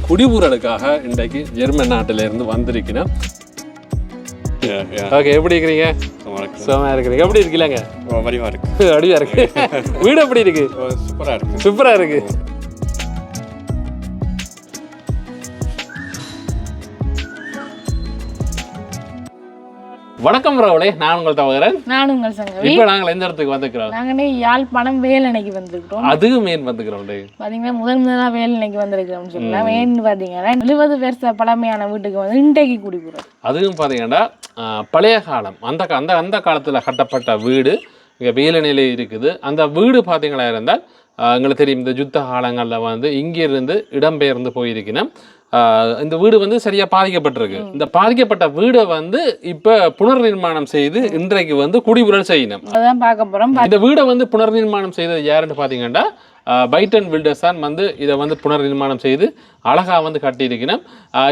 குடிபுறலுக்காக இன்றைக்கு ஜெர்மன் நாட்டிலிருந்து வந்திருக்கிறேன். ஓகே, எப்படி இருக்கிறீங்க? சும்மா இருக்கிறீங்க. எப்படி இருக்கீங்க? வடிவா இருக்கு. வடிவா இருக்கு. வீடு எப்படி இருக்கு? சூப்பரா இருக்கு. சூப்பரா இருக்கு. வணக்கம் ராவலே, நான் உங்கள் தவகிறேன். நான் உங்கள் சங்கவி. இப்போ நாங்கள் எந்த இடத்துக்கு வந்துக்கிறோம்? நாங்கள் யாழ்ப்பாணம் வேலணைக்கு வந்திருக்கிறோம். அதுவும் ஏன் வந்துக்கிறோம்? பார்த்தீங்கன்னா முதலாக வேலணைக்கு வந்திருக்கிறோம்னு சொல்லலாம். ஏன்னு பார்த்தீங்கன்னா 70 வருஷ பழமையான வீட்டுக்கு வந்து இன்றைக்கு குடிபுறோம். அதுவும் பார்த்தீங்கன்னா பழைய காலம், அந்த காலத்தில் கட்டப்பட்ட வீடு இங்கே வேலணையிலே இருக்குது. அந்த வீடு பார்த்தீங்களா இருந்தால் எங்களுக்கு தெரியும், இந்த யுத்த காலங்களில் வந்து இங்கிருந்து இடம்பெயர்ந்து போயிருக்கணும். இந்த வீடு வந்து சரியா பாதிக்கப்பட்டிருக்கு. இந்த பாதிக்கப்பட்ட வீடை வந்து இப்ப புனர் நிர்மாணம் செய்து இன்றைக்கு வந்து குடிபுறல் செய்யணும். அதான் பார்க்க போறோம். இந்த வீடை வந்து புனர் நிர்மாணம் செய்தது யாருன்னு பாத்தீங்கன்னா பைட்டன் பில்டர்ஸ் தான் வந்து இதை வந்து புனர் நிர்மாணம் செய்து அழகா வந்து கட்டியிருக்கணும்.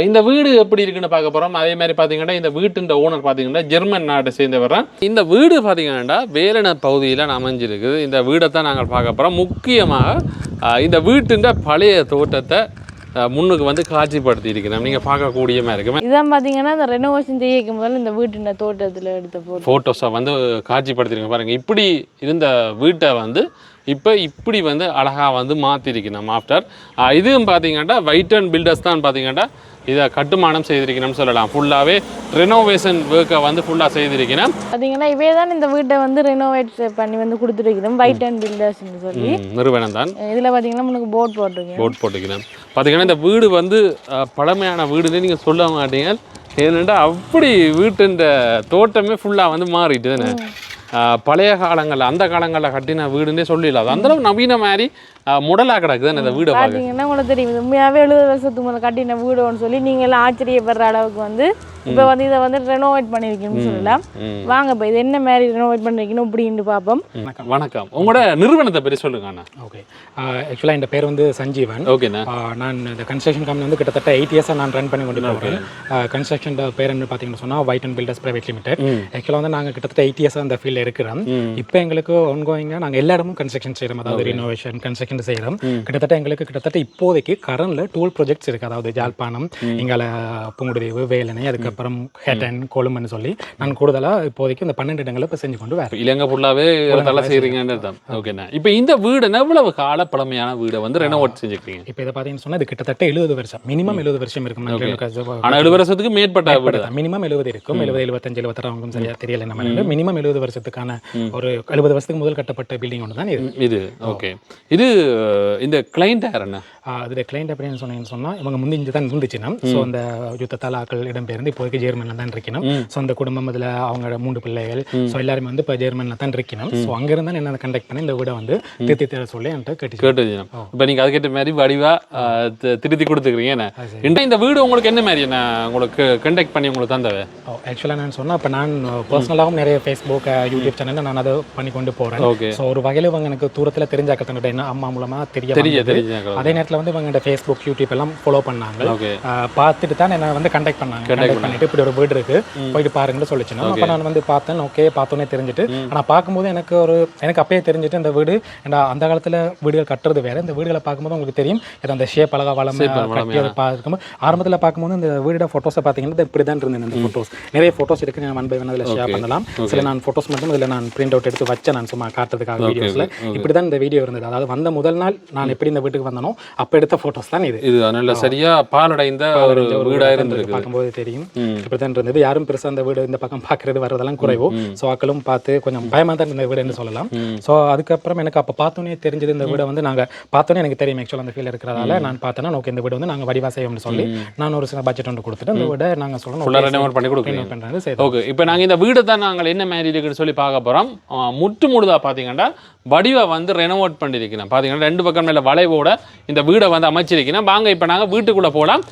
இந்த வீடு எப்படி இருக்குன்னு பார்க்க போறோம். அதே மாதிரி பாத்தீங்கன்னா இந்த வீட்டின் ஓனர் பாத்தீங்கன்னா ஜெர்மன் நாட்டை சேர்ந்தவர். இந்த வீடு பாத்தீங்கன்னா வேலணை பகுதியில் அமைஞ்சிருக்குது. இந்த வீடை தான் நாங்கள் பார்க்க போறோம். முக்கியமாக இந்த வீட்டின் பழைய தோட்டத்தை முன்னுக்கு வந்து காட்சிப்படுத்தி இருக்கிறோம். நீங்க பார்க்கக்கூடிய மாதிரி இருக்கு. இதான் பாத்தீங்கன்னா இந்த ரெனோவேஷன் செய்யக்கும் முதல்ல இந்த வீட்டின் தோட்டத்தில் எடுத்த போட்டோஸை வந்து காட்சிப்படுத்திருக்கோம். பாருங்க, இப்படி இருந்த வீட்டை வந்து இப்படி வந்து அழகா வந்து மாற்றிருக்கணும். ஆஃப்டர் இதுவும் பார்த்தீங்கன்னா வைட்டன் பில்டர்ஸ் தான் பார்த்தீங்கன்னா இதை கட்டுமானம் செய்திருக்கணும்னு சொல்லலாம். ஃபுல்லாகவே ரெனோவேஷன் ஒர்க்கை வந்து ஃபுல்லாக செய்திருக்கணும். பார்த்தீங்கன்னா இவே தான் இந்த வீட்டை வந்து ரெனோவேட் பண்ணி வந்து கொடுத்துருக்கணும். வைட்டன் பில்டர்ஸ்ன்னு சொல்லி நிறுவனம் தான். இதில் பார்த்தீங்கன்னா உங்களுக்கு போர்ட் போட்டிருக்கணும். பார்த்தீங்கன்னா இந்த வீடு வந்து பழமையான வீடுன்னு நீங்கள் சொல்ல மாட்டீங்க. ஏன்னா அப்படி வீட்டுன்ற தோட்டமே ஃபுல்லாக வந்து மாறிட்டு தானே. பழைய காலங்களில் அந்த காலங்களில் கட்டின வீடுன்னே சொல்லிடலாம். அந்த அளவு நவீன மாதிரி முடலாக கிடக்குது அந்த வீடை பார்த்தீங்கன்னா உங்களுக்கு தெரியும். உண்மையாகவே 70 வருஷத்துக்கு முதல்ல கட்டின வீடுன்னு சொல்லி நீங்கள் எல்லாம் ஆச்சரியப்படுற அளவுக்கு வந்து இப்போ வந்து இதை வந்து ரெனோவேட் பண்ணியிருக்கீங்கன்னு சொல்லலாம். வாங்க இப்போ இது என்ன மாதிரி ரெனோவேட் பண்ணிருக்கணும் அப்படின்ட்டு பார்ப்போம். வணக்கம், உங்களோட நிறுவனத்தை பற்றி சொல்லுங்க அண்ணா. ஓகே, ஆக்சுவலாக என் பேர் வந்து சஞ்சீவன். ஓகேண்ணா. நான் இந்த கன்ஸ்ட்ரக்ஷன் கம்பெனி வந்து கிட்டத்தட்ட 8 இயர்ஸாக நான் ரன் பண்ணி கொண்டு போகிறேன். கன்ஸ்ட்ரக்ஷன் பேர் என்ன பார்த்தீங்கன்னு சொன்னால் வைட்டன் பில்டர்ஸ் பிரைவேட் லிமிடெட். ஆக்சுவலாக வந்து நாங்கள் கிட்டத்தட்ட 8 இயர்ஸாக அந்த ஃபீல்டில் இருக்கிறோம். இப்போ எங்களுக்கு ஒன்கோயிங்காக நாங்கள் எல்லா இடமும் கன்ஸ்ட்ரக்ஷன் செய்கிறோம். அதாவது ரினோவேஷன் கன்ஸ்ட்ரக்ஷன் செய்கிறோம். கிட்டத்தட்ட இப்போதைக்கு கரண்ட்ல டூல் ப்ராஜெக்ட்ஸ் இருக்குது. அதாவது ஜாழ்ப்பாணம், இங்கால புங்குடுதீவு, வேலணை, அதுக்கப்புறம் ஹேட்டன், கொழும்புன்னு சொல்லி நான் கூடுதலாக இப்போதைக்கு இந்த 12 இடங்களை இப்போ செஞ்சு கொண்டு வரேன். இலங்கை ஃபுல்லாகவே தலை செய்கிறீங்கன்னு தான். ஓகேண்ணா. இப்போ இந்த வீடு எவ்வளவு கால பழமையான வீடை வந்து ரெனோவேட் செஞ்சுருக்கீங்க? இப்போ இதை பார்த்தீங்கன்னு சொன்னால் இது கிட்டத்தட்ட 70 வருஷம், மினிமம் 70 வருஷம் இருக்கும். ஆனால் 70 வருஷத்துக்கு மேற்பட்ட வீடு மினிமம் 70 இருக்கும். 70, 75, 76 அவங்களுக்கும் சரியா தெரியல. நம்ம மினிமம் 70 வருஷத்துக்கான ஒரு 70 வருஷத்துக்கு முதல் கட்டப்பட்ட பில்டிங் ஒன்று தான் இது. ஓகே, இது இந்த கிளைண்ட் யார் என்ன? அதில் கிளைண்ட் அப்படின்னு சொன்னால் இவங்க முந்திஞ்சு தான் இருந்துச்சுன்னா. ஸோ அந்த யுத்தத்தால் ஆக்கள் இடம்பெயர்ந்து இப்போதைக்கு ஜெர்மனில் தான் இருக்கணும். ஸோ அந்த குடும்பம் அதில் அவங்களோட 3 பிள்ளைகள், ஸோ எல்லாருமே வந்து இப்போ ஜெர்மனில் தான் இருக்கணும். ஸோ அங்கேருந்து என்ன கண்டக்ட் பண்ணி இந்த வீடை வந்து திருத்தி சொல்லி என்கிட்ட கேட்டு. இப்போ நீங்கள் அதுக்கேற்ற மாதிரி வடிவாக திருத்தி கொடுத்துக்கிறீங்க. என்ன இந்த வீடு உங்களுக்கு என்ன மாதிரி என்ன உங்களுக்கு கண்டக்ட் பண்ணி உங்களுக்கு தந்தவை? ஆக்சுவலாக நான் சொன்னால் இப்போ நான் பர்சனலாகவும் நிறைய ஃபேஸ்புக், யூடியூப் சேனலில் நான் அதை பண்ணி கொண்டு போகிறேன். ஓகே, ஸோ ஒரு வகையில் இவங்க எனக்கு தூரத்தில் தெரிஞ்சாக்கத்தங்கிட்ட என்ன அம்மா மூலமாக தெரியும். அதே நேரத்தில் வந்து இவங்க ஃபேஸ்புக், யூடியூப் எல்லாம் ஃபாலோ பண்ணாங்க. பார்த்துட்டு தான் என்ன வந்து கண்டக்ட் பண்ணிட்டு இப்படி ஒரு வீடு இருக்கு போயிட்டு பாருங்கன்னு சொல்லிச்சுன்னா. அப்போ நான் வந்து பார்த்தேன். ஓகே, பார்த்தோன்னே தெரிஞ்சுட்டு. ஆனால் பார்க்கும்போது எனக்கு அப்பயே தெரிஞ்சுட்டு இந்த வீடு அந்த காலத்தில் வீடுகள் கட்டுறது வேற. இந்த வீடுகளை பார்க்கும்போது உங்களுக்கு தெரியும் அந்த ஷேப் அழகா வளம் பார்க்கும்போது ஆரம்பத்தில் பார்க்கும்போது இந்த வீடோட ஃபோட்டோஸை பார்த்தீங்கன்னா இப்படி தான் இருந்தேன். இந்த ஃபோட்டோஸ் நிறைய ஃபோட்டோஸ் இருக்கு. நான் ஒன் பை ஒன் அதில் ஷேர் பண்ணலாம். சில நான் ஃபோட்டோஸ் மட்டும் இதில் நான் பிரிண்ட் அவுட் எடுத்து வச்சேன். நான் சும்மா காட்டுறதுக்காக வீடியோஸில் இப்படி தான் இந்த வீடியோ இருந்தது. அதாவது வந்த முதல் நாள் நான் எப்படி இந்த வீட்டுக்கு வந்தனோ அப்போ எடுத்த ஃபோட்டோஸ் தான் இது. நல்ல சரியா பாலடைந்த ஒரு வீடாக இருந்திருக்கு. பார்க்கும்போது தெரியும் இப்படி தான் இருந்தது. யாரும் பெருசாக அந்த வீடு இந்த பக்கம் பார்க்கறது வரதெல்லாம் குறைவோ. ஸோ ஆக்களும் பார்த்து கொஞ்சம் பயமாக தான் இருந்த வீடுன்னு சொல்லலாம். ஸோ அதுக்கப்புறம் எனக்கு அப்போ பார்த்தோன்னே தெரிஞ்சது இந்த வீடை வந்து நாங்கள் பார்த்தோன்னே எனக்கு தெரியும் ஆக்சுவலாக அந்த ஃபீல் இருக்கிறதால நான் பார்த்தேன்னா ஓகே இந்த வீடு வந்து நாங்கள் வடிவா செய்வோம்னு சொல்லி நான் ஒரு சில பட்ஜெட் ஒன்று கொடுத்துட்டு அந்த வீடை நாங்கள் சொல்லணும் பண்ணி கொடுக்குறோம். ஓகே, இப்போ நாங்கள் இந்த வீடு தான் நாங்கள் என்ன மாதிரி இருக்குன்னு சொல்லி பார்க்க போகிறோம். முழுதாக பார்த்தீங்கன்னா வடிவை வந்து ரெனோவேட் பண்ணியிருக்கிறோம். பார்த்தீங்கன்னா 2 பக்கம் மேலே வளைவோட இந்த வீடை வந்து அமைச்சிருக்கிறோம். வாங்க இப்போ நாங்கள் வீட்டுக்குள்ளே போகலாம்.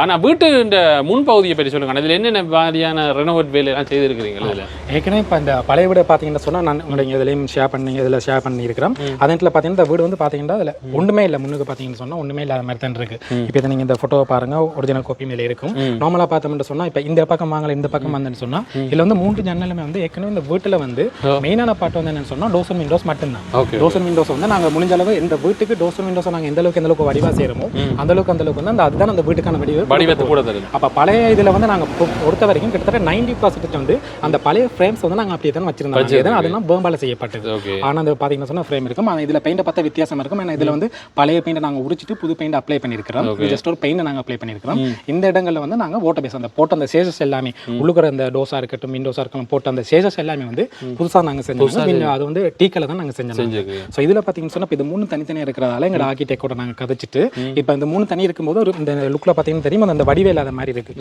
ஆனால் வீட்டு இந்த முன்பகுதியை பற்றி சொல்லுங்கள். இதில் என்னென்ன மாதிரியான ரெனோவேட் வேலையெல்லாம் செய்திருக்கிறீங்க? இதில் ஏற்கனவே இப்போ இந்த பழைய வீடை பார்த்தீங்கன்னா சொன்னால் நான் உங்களுக்கு இதுலேயும் இதில் ஷேர் பண்ணியிருக்கிறோம். அதே நேரத்தில் பார்த்தீங்கன்னா இந்த வீடு வந்து பார்த்தீங்கன்னா அதில் ஒன்றுமே இல்லை. முன்னுக்கு பார்த்தீங்கன்னு சொன்னால் ஒன்றுமே இல்லாத மாதிரி தான் இருக்குது. இப்போ இதை நீங்கள் இந்த ஃபோட்டோவை பாருங்கள், ஒரிஜினல் காப்பி மேலே இருக்கும். நார்மலாக பார்த்தோம்னு சொன்னால் இப்போ இந்த பக்கம் வாங்கல இந்த பக்கம் வந்தேன்னு சொன்னால் இதில் வந்து 3 ஜன்னலுமே வந்து ஏற்கனவே இந்த வீட்டில் வந்து மெயினான பாட்டு வந்து என்னன்னு சொன்னால் டோர்ஸ் அண்ட் விண்டோஸ் மட்டும்தான். டோர்ஸ் அண்ட் விண்டோஸ் வந்து நாங்கள் முடிஞ்ச அளவு இந்த வீட்டுக்கு டோர்ஸ் அண்ட் விண்டோஸ் நாங்கள் எந்த அளவுக்கு வடிவாக செய்கிறோமோ அந்த அளவுக்கு வந்து அதுதான் அந்த வீட்டுக்கான வடிவத்தை கூட தருது. அப்போ பழைய இதில் வந்து நாங்கள் பொறுத்த வரைக்கும் கிட்டத்தட்ட 90% வந்து அந்த பழைய ஃப்ரேம்ஸ் வந்து நாங்கள் அப்படியே தான் வச்சிருந்தோம். அதெல்லாம் பேம்பால செய்யப்பட்டது. ஆனால் அது பார்த்தீங்கன்னா சொன்னால் ஃப்ரேம் இருக்கும். ஆனால் இதில் பெயிண்டை பார்த்தா வித்தியாசம் இருக்கும். ஏன்னா இதில் வந்து பழைய பெயிண்டை நாங்கள் உரிச்சிட்டு புது பெயிண்ட் அப்ளை பண்ணியிருக்கிறோம். ஜஸ்ட் ஒரு பெயிண்ட் நாங்கள் அப்ளை பண்ணியிருக்கிறோம். இந்த இடங்களில் வந்து நாங்கள் ஓட்ட பேஸ் அந்த போட்ட அந்த சேஜஸ் எல்லாமே உள்ளுக்கிற அந்த டோஸாக இருக்கட்டும் விண்டோஸாக இருக்கட்டும் போட்ட அந்த சேஜஸ் எல்லாமே வந்து புதுசாக நாங்கள் செஞ்சோம். அது வந்து டீக்கலை தான் நாங்கள் செஞ்சோம். ஸோ இதில் பார்த்தீங்கன்னு சொன்னால் இப்போ இது 3 தனித்தனியாக இருக்கிறதால எங்கள் ஆர்கிடெக்டோட நாங்கள் கதைச்சிட்டு இப்போ இந்த 3 தனி இருக்கும்போது ஒரு இந்த லுக்கில் பார்த்தீங்கன்னா தெரியும் அந்த வடிவே இல்லாத மாதிரி இருக்கு.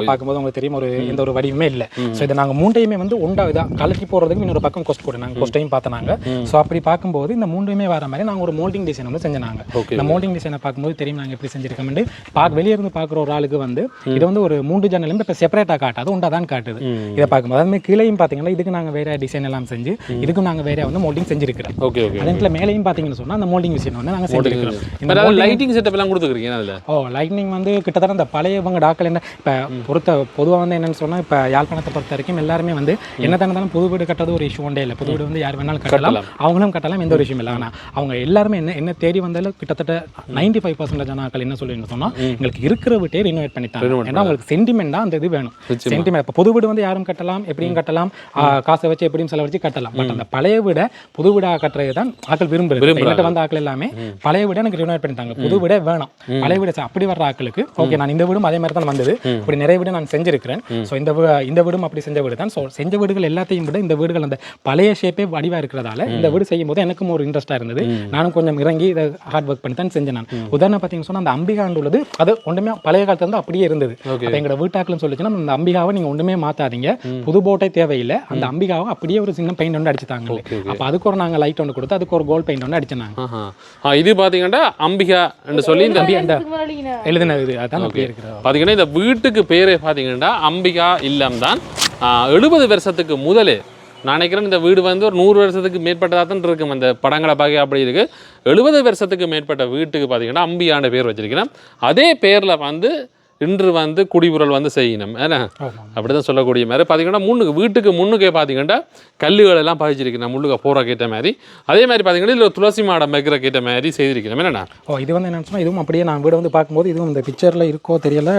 பார்க்கும்போது உங்களுக்கு தெரியும் ஒரு எந்த ஒரு வடிவுமே இல்லை. ஸோ இதை நாங்கள் 3டையுமே வந்து ஒண்டா இதாக கலட்டி போகிறதுக்கு இன்னொரு பக்கம் கொஸ்ட் கூட நாங்கள் கொஸ்டையும் பார்த்தனாங்க. ஸோ அப்படி பார்க்கும்போது இந்த 3மே வர மாதிரி நாங்கள் ஒரு மோல்டிங் டிசைன் வந்து செஞ்சாங்க. இந்த மோல்டிங் டிசைனை பார்க்கும்போது தெரியும் நாங்கள் எப்படி செஞ்சிருக்கோம்னு வெளியே இருந்து பார்க்குற ஒரு ஆளுக்கு வந்து இது வந்து ஒரு 3 ஜன்னலும் இப்போ செப்பரேட்டாக காட்டாது ஒன்றா தான் காட்டுது. இதை பார்க்கும்போது அதுமாதிரி கீழையும் பார்த்தீங்கன்னா இதுக்கு நாங்கள் வேற டிசைன் எல்லாம் செஞ்சு இதுக்கும் நாங்கள் வேற வந்து மோல்டிங் செஞ்சிருக்கிறோம். அதே மேலேயும் பார்த்தீங்கன்னு சொன்னால் அந்த மோல்டிங் விஷயம் வந்து நாங்கள் செஞ்சிருக்கிறோம். இந்த லைட்டிங் செட்டப் எல்லாம் கொடுத்துருக்கீங்க அதில். லைட்டிங் வந்து கிட்டத்தட்ட அந்த பழையவங்க டாக்கள் என்ன இப்போ பொதுவாக வந்து என்னன்னு சொன்னால் இப்போ யாழ்ப்பாணத்தை பொறுத்த வரைக்கும் எல்லாருமே வந்து என்ன தானே புது வீடு கட்டுறது ஒரு இஷ்யூ ஒன்றே இல்லை. புது வீடு வந்து யார் வேணாலும் கட்டலாம், அவங்களும் கட்டலாம், எந்த ஒரு விஷயம் இல்லை. ஆனால் அவங்க எல்லாருமே என்ன தேடி வந்தாலும் கிட்டத்தட்ட 95% ஜனாக்கள் என்ன சொல்லுன்னு சொன்னால் எங்களுக்கு இருக்கிற வீட்டே ரினோவேட் பண்ணிட்டாங்க. ஏன்னா அவங்களுக்கு சென்டிமெண்ட்டாக அந்த இது வேணும். சென்டிமெண்ட் இப்போ புது வீடு வந்து யாரும் கட்டலாம், எப்படியும் கட்டலாம், காசை வச்சு எப்படியும் செலவழிச்சு கட்டலாம். பட் அந்த பழைய வீடை புது வீடாக கட்டுறது தான் ஆக்கள் விரும்புறது. வந்து ஆக்கள் எல்லாமே பழைய வீடை எனக்கு ரினோவேட் பண்ணிட்டாங்க, புது வீடே வேணும். பழைய வீடு அப்படி வர்ற ஆக்களுக்கு ஓகே நான் இந்த வீடும் அதே மாதிரி தான் வந்தது, இப்படி நிறைய வீடு நான் செஞ்சிருக்கிறேன். ஸோ இந்த வீடும் அப்படி செஞ்ச வீடு தான். ஸோ செஞ்ச வீடுகள் எல்லாத்தையும் விட இந்த வீடுகள் அந்த பழைய ஷேப்பே வடிவாக இருக்கிறதால இந்த வீடு செய்யும் போது எனக்கும் ஒரு இன்ட்ரெஸ்ட்டாக இருந்தது. நானும் கொஞ்சம் இறங்கி இதை ஹார்ட் ஒர்க் பண்ணி தான் செஞ்சேன். நான் உதாரணம் பார்த்தீங்கன்னு சொன்னால் அந்த அம்பிகாண்டு உள்ளது அது ஒன்றுமே பழைய காலத்துல இருந்து அப்படியே இருந்தது. எங்களோட வீட்டாக்கள் சொல்லிச்சுன்னா அந்த அம்பிகாவை நீங்கள் ஒன்றுமே மாற்றாதீங்க, புது போட்டே தேவையில்லை, அந்த அம்பிகாவை அப்படியே ஒரு சின்ன பெயிண்ட் ஒன்று அடிச்சுட்டாங்க. அப்போ அதுக்கு ஒரு நாங்கள் லைட் ஒன்று கொடுத்து அதுக்கு ஒரு கோல்ட் பெயிண்ட் ஒன்று அடிச்சினாங்க. இது பார்த்தீங்கன்னா அம்பிகா சொல்லி இந்த எழுதினது அதான் அப்படியே இருக்கிறது. பார்த்தீங்கன்னா இந்த வீட்டுக்கு பேரே பார்த்தீங்கன்னா அம்பிகா இல்லம் தான். 70 வருஷத்துக்கு முதலே நான் நினைக்கிறேன் இந்த வீடு வந்து ஒரு 100 வருஷத்துக்கு மேற்பட்டதாக தான் இருக்கும். அந்த படங்களை பார்க்க அப்படி இருக்குது. 70 வருஷத்துக்கு மேற்பட்ட வீட்டுக்கு பார்த்தீங்கன்னா அம்பிகான பேர் வச்சிருக்கிறேன். அதே பேரில் வந்து இன்று வந்து குடிபுரல் வந்து செய்யணும் ஏன்னா அப்படி தான் சொல்லக்கூடிய மாதிரி பார்த்தீங்கன்னா வீட்டுக்கு முன்னுக்கே பார்த்தீங்கன்னா கல்லுகள் எல்லாம் பதிச்சிருக்கு நான் முள்ளுக்க போகிற கேட்ட மாதிரி. அதே மாதிரி பார்த்தீங்கன்னா இதில் துளசி மாடம் வைக்கிற கேட்ட மாதிரி செய்திருக்கணும் என்னண்ணா. இது வந்து என்ன சொன்னால் இதுவும் அப்படியே நான் வீடு வந்து பார்க்கும்போது இதுவும் இந்த பிக்சரில் இருக்கோ தெரியல,